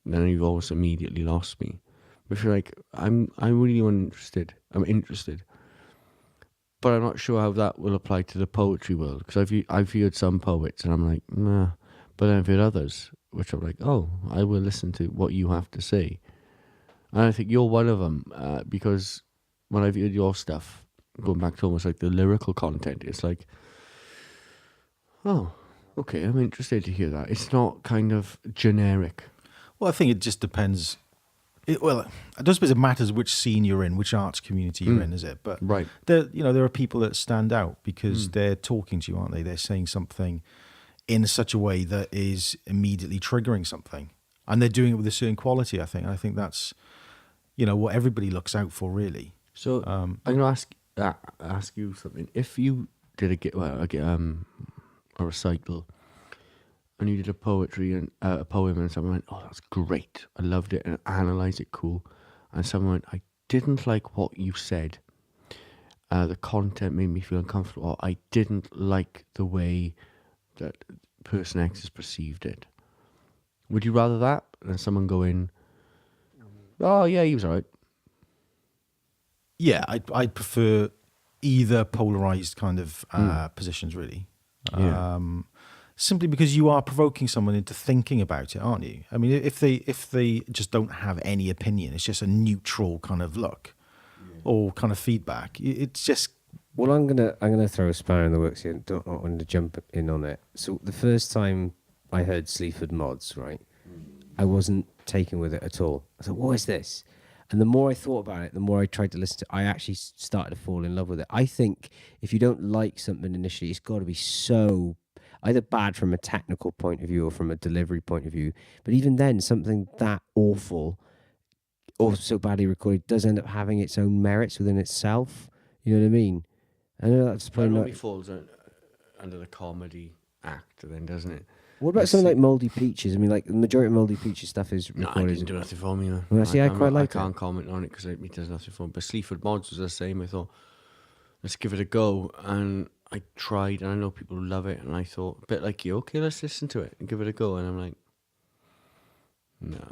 Speaker 2: Then you've almost immediately lost me. But if you're like, I'm really interested. I'm interested. But I'm not sure how that will apply to the poetry world, because I've heard some poets and I'm like, nah. But then I've heard others which I'm like, oh, I will listen to what you have to say. And I think you're one of them, because when I've heard your stuff, going back to almost like the lyrical content, it's like, oh, okay, I'm interested to hear that. It's not kind of generic.
Speaker 1: Well, I think it just depends. I don't suppose it matters which scene you're in, which arts community you're in, is it? But
Speaker 2: Right.
Speaker 1: there are people that stand out because they're talking to you, aren't they? They're saying something in such a way that is immediately triggering something, and they're doing it with a certain quality. I think. And I think that's, what everybody looks out for, really.
Speaker 2: So I'm going to ask you something. If you did a recital, and you did a poetry and a poem, and someone went, "Oh, that's great! I loved it," and analysed it cool, and someone went, "I didn't like what you said. The content made me feel uncomfortable. Or I didn't like the way that person X has perceived it." Would you rather that than someone going, "Oh yeah, he was alright"?
Speaker 1: Yeah, I'd prefer either polarized kind of positions, really.
Speaker 2: Yeah.
Speaker 1: Simply because you are provoking someone into thinking about it, aren't you? I mean, if they just don't have any opinion, it's just a neutral kind of look or kind of feedback. It's just.
Speaker 3: Well, I'm gonna throw a spanner in the works here. Don't want to jump in on it. So the first time I heard Sleaford Mods, right, I wasn't taken with it at all. I thought, what is this? And the more I thought about it, the more I tried to listen to it, I actually started to fall in love with it. I think if you don't like something initially, it's got to be so either bad from a technical point of view or from a delivery point of view. But even then, something that awful or so badly recorded does end up having its own merits within itself. You know what I mean? I know that's probably
Speaker 2: It only
Speaker 3: not.
Speaker 2: falls under the comedy act, then, doesn't it?
Speaker 3: What about something like Mouldy Peaches? I mean, like the majority of Mouldy Peaches stuff is
Speaker 2: No,
Speaker 3: recorded.
Speaker 2: I didn't do nothing for me.
Speaker 3: Well, see, I quite like
Speaker 2: I can't comment on it because it does nothing for me. But Sleaford Mods was the same. I thought, let's give it a go, and I tried, and I know people love it, and I thought, a bit like you, okay, let's listen to it and give it a go, and I'm like, no.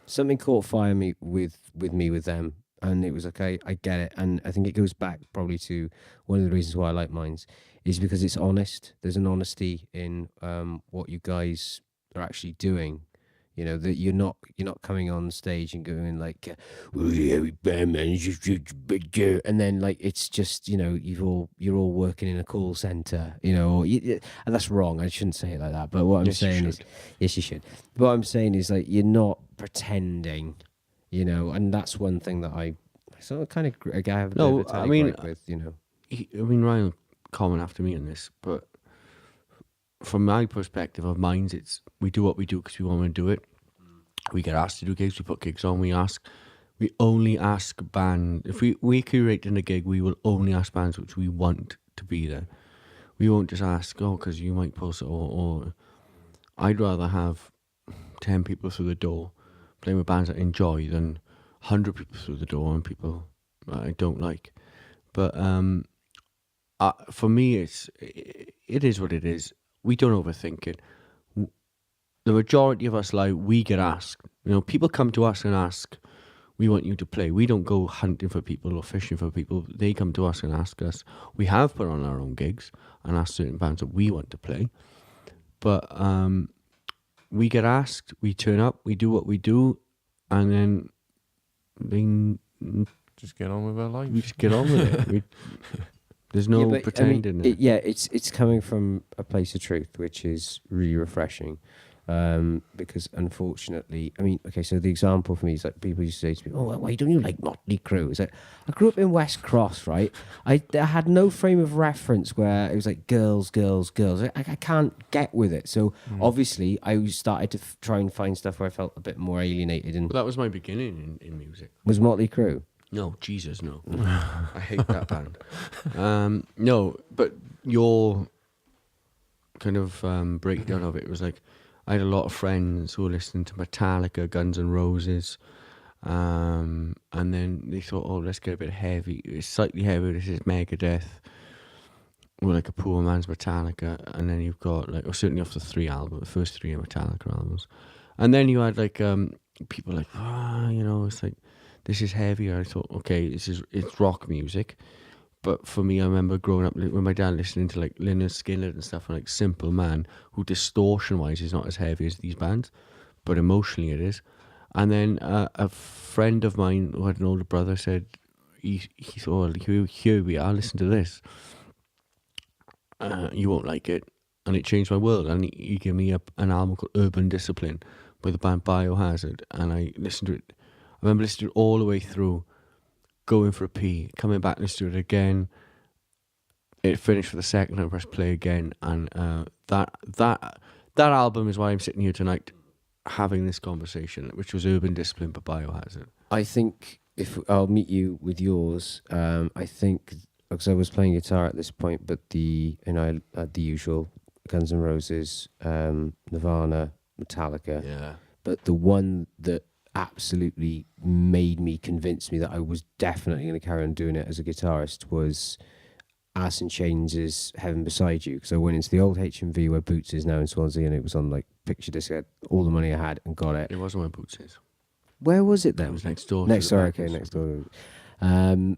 Speaker 3: Something caught fire with them, and it was okay. I get it, and I think it goes back probably to one of the reasons why I like Minds is because it's honest. There's an honesty in what you guys are actually doing. You know that you're not coming on stage and going like, "Well, yeah, we bad man," and then like it's just you're all working in a call center, and that's wrong. I shouldn't say it like that. But what I'm saying is, yes, you should. But what I'm saying is like you're not pretending, and that's one thing that I sort of kind of have a bit of a tiny gripe with,
Speaker 2: Ryan will comment after me on this, but from my perspective of Minds, it's we do what we do because we want to do it. We get asked to do gigs, we put gigs on, we only ask bands. If we're curating a gig, we will only ask bands which we want to be there. We won't just ask, because you might post it, or I'd rather have 10 people through the door playing with bands I enjoy than 100 people through the door and people I don't like. But for me, it is what it is. We don't overthink it. The majority of us live, we get asked. People come to us and ask, we want you to play. We don't go hunting for people or fishing for people. They come to us and ask us. We have put on our own gigs and asked certain bands that we want to play. But we get asked, we turn up, we do what we do, and then
Speaker 4: Just get on with our life.
Speaker 2: we just get on with it. There's no pretending.
Speaker 3: it's coming from a place of truth, which is really refreshing. because unfortunately, I mean, okay, so the example for me is like people used to say to me, "Oh, why don't you like Motley Crue?" It's like I grew up in West Cross, right? I had no frame of reference where it was like girls. I can't get with it. So obviously, I started to try and find stuff where I felt a bit more alienated. And
Speaker 2: Well, that was my beginning in music.
Speaker 3: was Motley Crue?
Speaker 2: No, Jesus, no. I hate that band. No, but your kind of breakdown of it was like, I had a lot of friends who were listening to Metallica, Guns N' Roses, and then they thought, oh, let's get a bit heavy. It's slightly heavy. This is Megadeth, or like a poor man's Metallica. And then you've got like, or certainly off the first three Metallica albums. And then you had like people like, it's like, this is heavier. I thought, okay, it's rock music. But for me, I remember growing up with my dad listening to like Lynyrd Skynyrd and stuff, and like Simple Man, who distortion-wise is not as heavy as these bands, but emotionally it is. And then a friend of mine who had an older brother said, he thought, well, here we are, listen to this. You won't like it. And it changed my world. And he gave me an album called Urban Discipline by the band Biohazard. And I listened to it. I remember listening to it all the way through, going for a pee, coming back, listening to it again. It finished for the second, I pressed play again, and that album is why I'm sitting here tonight having this conversation, which was Urban Discipline by Biohazard.
Speaker 3: I think if I'll meet you with yours, I think because I was playing guitar at this point, but I had the usual Guns N' Roses, Nirvana, Metallica.
Speaker 2: Yeah.
Speaker 3: But the one that absolutely convinced me that I was definitely going to carry on doing it as a guitarist was Alice in Chains' Heaven Beside You, because I went into the old HMV where Boots is now in Swansea, and it was on like picture disc. I had all the money I had and got it.
Speaker 2: It wasn't where Boots is.
Speaker 3: Where was it then?
Speaker 2: It was next door.
Speaker 3: Next door. And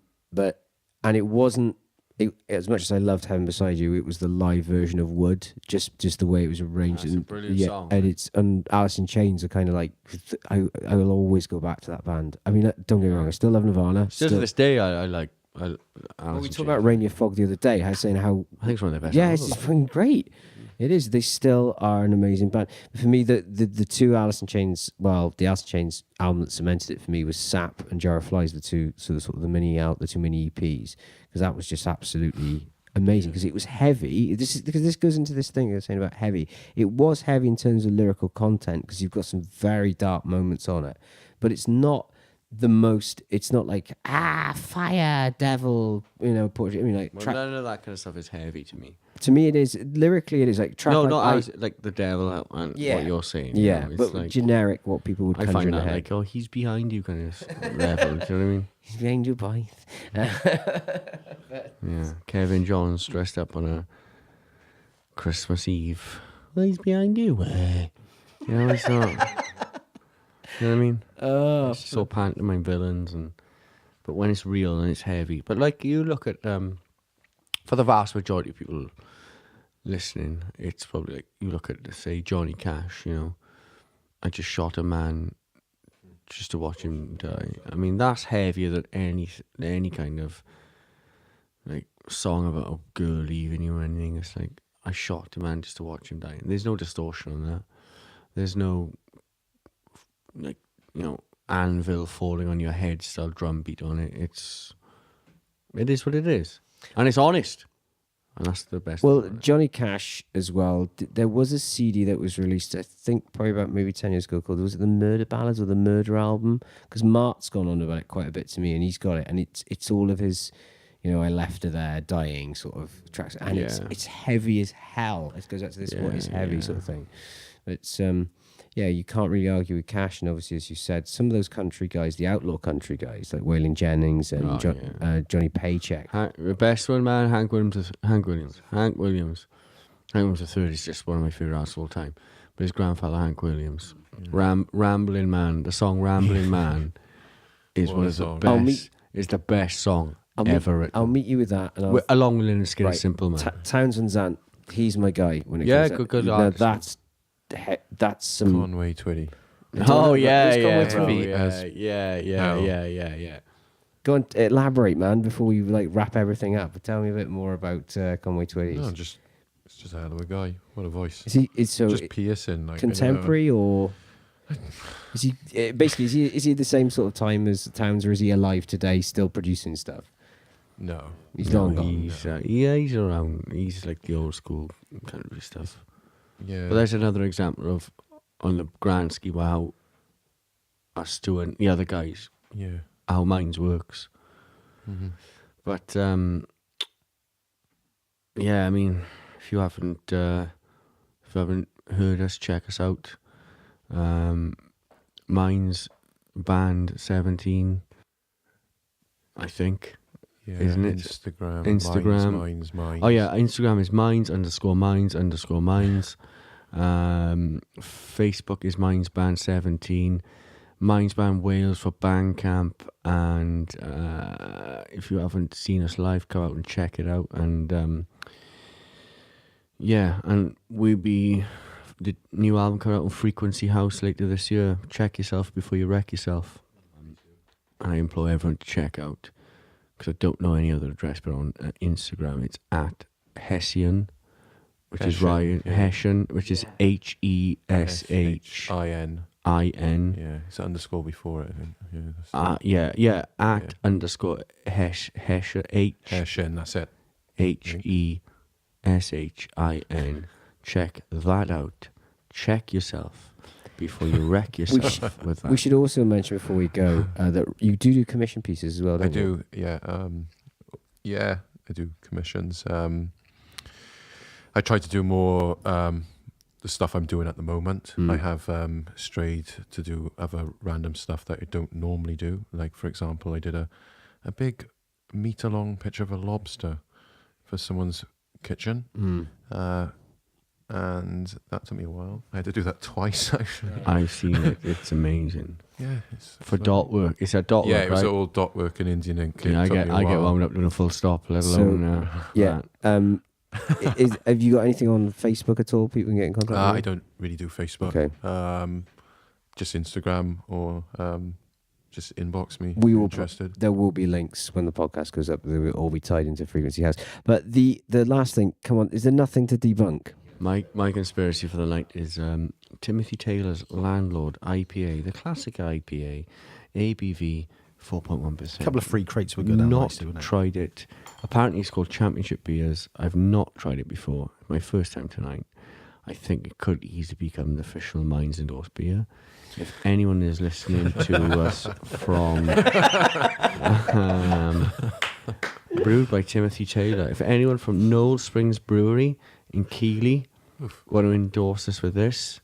Speaker 3: it wasn't. As much as I loved Heaven Beside You, it was the live version of Wood, just the way it was arranged.
Speaker 2: That's a brilliant song.
Speaker 3: And Alice in Chains are kind of like, I will always go back to that band. I mean, don't get me wrong, I still love Nirvana.
Speaker 2: Still to this day, I like.
Speaker 3: We talked about Rain Your Fog the other day. I was saying how
Speaker 2: I think it's one of their best.
Speaker 3: Yeah,
Speaker 2: albums.
Speaker 3: it's fucking great. It is. They still are an amazing band. For me, the two Alice in Chains, the Alice in Chains album that cemented it for me was Sap and Jar of Flies, the two mini EPs, because that was just absolutely amazing. Because it was heavy. This goes into this thing I was saying about heavy. It was heavy in terms of lyrical content because you've got some very dark moments on it, but it's not the most. It's not like fire, devil, poetry. I mean, like
Speaker 2: None of that kind of stuff is heavy to me.
Speaker 3: To me, it is lyrically. It is like track.
Speaker 2: No,
Speaker 3: like
Speaker 2: not as like the devil and what you're saying.
Speaker 3: Yeah,
Speaker 2: it's
Speaker 3: but
Speaker 2: like,
Speaker 3: generic. What people would
Speaker 2: I
Speaker 3: conjure
Speaker 2: find
Speaker 3: in their
Speaker 2: that
Speaker 3: head.
Speaker 2: like, oh, he's behind you kind of level. Do you know what I mean?
Speaker 3: He's behind you, boy.
Speaker 2: Yeah, Kevin Johns dressed up on a Christmas Eve. Well, he's behind you. It's not. You know what I mean?
Speaker 3: Oh,
Speaker 2: It's so pantomime villains, but when it's real and it's heavy. But like you look at, for the vast majority of people listening, it's probably like you look at, say, Johnny Cash. I just shot a man just to watch him die. I mean, that's heavier than any kind of like song about a girl leaving you or anything. It's like, I shot a man just to watch him die. And there's no distortion on that. There's no like, anvil falling on your head style drum beat on it. It is what it is, and it's honest, and that's the best.
Speaker 3: Well, Johnny Cash as well. There was a CD that was released, I think, probably about maybe 10 years ago, called, was it the Murder Ballads or the Murder Album? Because Mart's gone on about it quite a bit to me, and he's got it, and it's all of his, I left her there dying sort of tracks, and it's heavy as hell. It goes back to this what is heavy sort of thing. But you can't really argue with Cash, and obviously, as you said, some of those country guys, the outlaw country guys like Waylon Jennings and Johnny Paycheck.
Speaker 2: The best one, man, Hank Williams. Hank Williams III is just one of my favourite artists of all time. But his grandfather, Hank Williams, Rambling Man. The song Rambling Man is one of the best. Is the best song ever written.
Speaker 3: I'll meet you with that, and
Speaker 2: along with Lynyrd Skynyrd, Simple Man.
Speaker 3: Townsend Zant, he's my guy when it comes to
Speaker 2: good.
Speaker 3: Now that's some
Speaker 4: Conway Twitty.
Speaker 2: Oh yeah.
Speaker 3: Go on, elaborate, man, before we like wrap everything up. Tell me a bit more about Conway Twitty.
Speaker 4: No, it's just a hell of a guy. What a voice.
Speaker 3: Is so
Speaker 4: just piercing, like
Speaker 3: contemporary, or is he basically is he the same sort of time as Towns, or is he alive today, still producing stuff?
Speaker 4: No,
Speaker 3: He's long gone.
Speaker 2: He's he's around. He's like the old school country stuff.
Speaker 4: Yeah,
Speaker 2: But there's another example of, on the grand scheme, how us two and the other guys,
Speaker 4: yeah.
Speaker 2: how Minds works.
Speaker 4: Mm-hmm.
Speaker 2: But yeah, I mean, if you haven't heard us, check us out. Minds Band 17, I think.
Speaker 4: Yeah,
Speaker 2: Isn't it?
Speaker 4: Instagram. Minds.
Speaker 2: Oh yeah, Instagram is minds_minds_minds. Facebook is Minds Band 17. Minds Band Wales for Bandcamp, and if you haven't seen us live, come out and check it out. And yeah, and the new album coming out on Frequency House later this year. Check yourself before you wreck yourself. And I implore everyone to check out, because I don't know any other address, but on Instagram it's at Hessian, which is Ryan,
Speaker 4: yeah.
Speaker 2: Hessian, which is HESHIN.
Speaker 4: Yeah, it's an underscore before it, I think.
Speaker 2: Yeah, at underscore Hessian,
Speaker 4: Hessian, that's it.
Speaker 2: HESHIN. Check that out. Check yourself before you wreck yourself with that.
Speaker 3: We should also mention before we go that you do commission pieces as well, don't you?
Speaker 4: Yeah. I do commissions. I try to do more the stuff I'm doing at the moment. I have strayed to do other random stuff that I don't normally do. Like, for example, I did a big meter-long picture of a lobster for someone's kitchen. And that took me a while. I had to do that twice, actually.
Speaker 2: I've seen it. It's amazing.
Speaker 4: Yeah. It's
Speaker 2: For dot work. It's a dot work,
Speaker 4: Yeah, it was
Speaker 2: right?
Speaker 4: all dot work and Indian ink.
Speaker 2: Yeah, I get wound up doing a full stop, let alone...
Speaker 3: Yeah. Have you got anything on Facebook at all? People can get in contact with you?
Speaker 4: I don't really do Facebook.
Speaker 3: Okay.
Speaker 4: Just Instagram, or just inbox me.
Speaker 3: We
Speaker 4: if
Speaker 3: will
Speaker 4: you're interested.
Speaker 3: There will be links when the podcast goes up. They will all be tied into Frequency House. But the last thing, come on, is there nothing to debunk?
Speaker 2: My conspiracy for the night is Timothy Taylor's Landlord IPA, the classic IPA, ABV 4.1%.
Speaker 1: A couple of free crates were good.
Speaker 2: Not tried it. Apparently it's called Championship Beers. I've not tried it before. My first time tonight. I think it could easily become the official Minds endorsed beer. If anyone is listening to us from brewed by Timothy Taylor, if anyone from Knoll Springs Brewery in Keighley want to endorse us with this,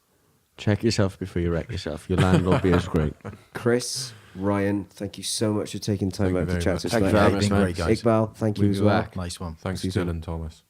Speaker 2: check yourself before you wreck yourself. Your Landlord beer is great.
Speaker 3: Chris, Ryan, thank you so much for taking time
Speaker 4: Thank
Speaker 3: out
Speaker 4: you
Speaker 3: to
Speaker 4: very
Speaker 3: chat
Speaker 4: much.
Speaker 3: to us
Speaker 1: Thank you
Speaker 3: tonight.
Speaker 1: for having us,
Speaker 2: Thanks,
Speaker 1: great, guys.
Speaker 3: Iqbal, thank you
Speaker 2: We'll
Speaker 3: as
Speaker 2: be
Speaker 3: well.
Speaker 2: back.
Speaker 1: Nice one.
Speaker 4: Thanks,
Speaker 3: See you soon.
Speaker 4: Dylan Thomas.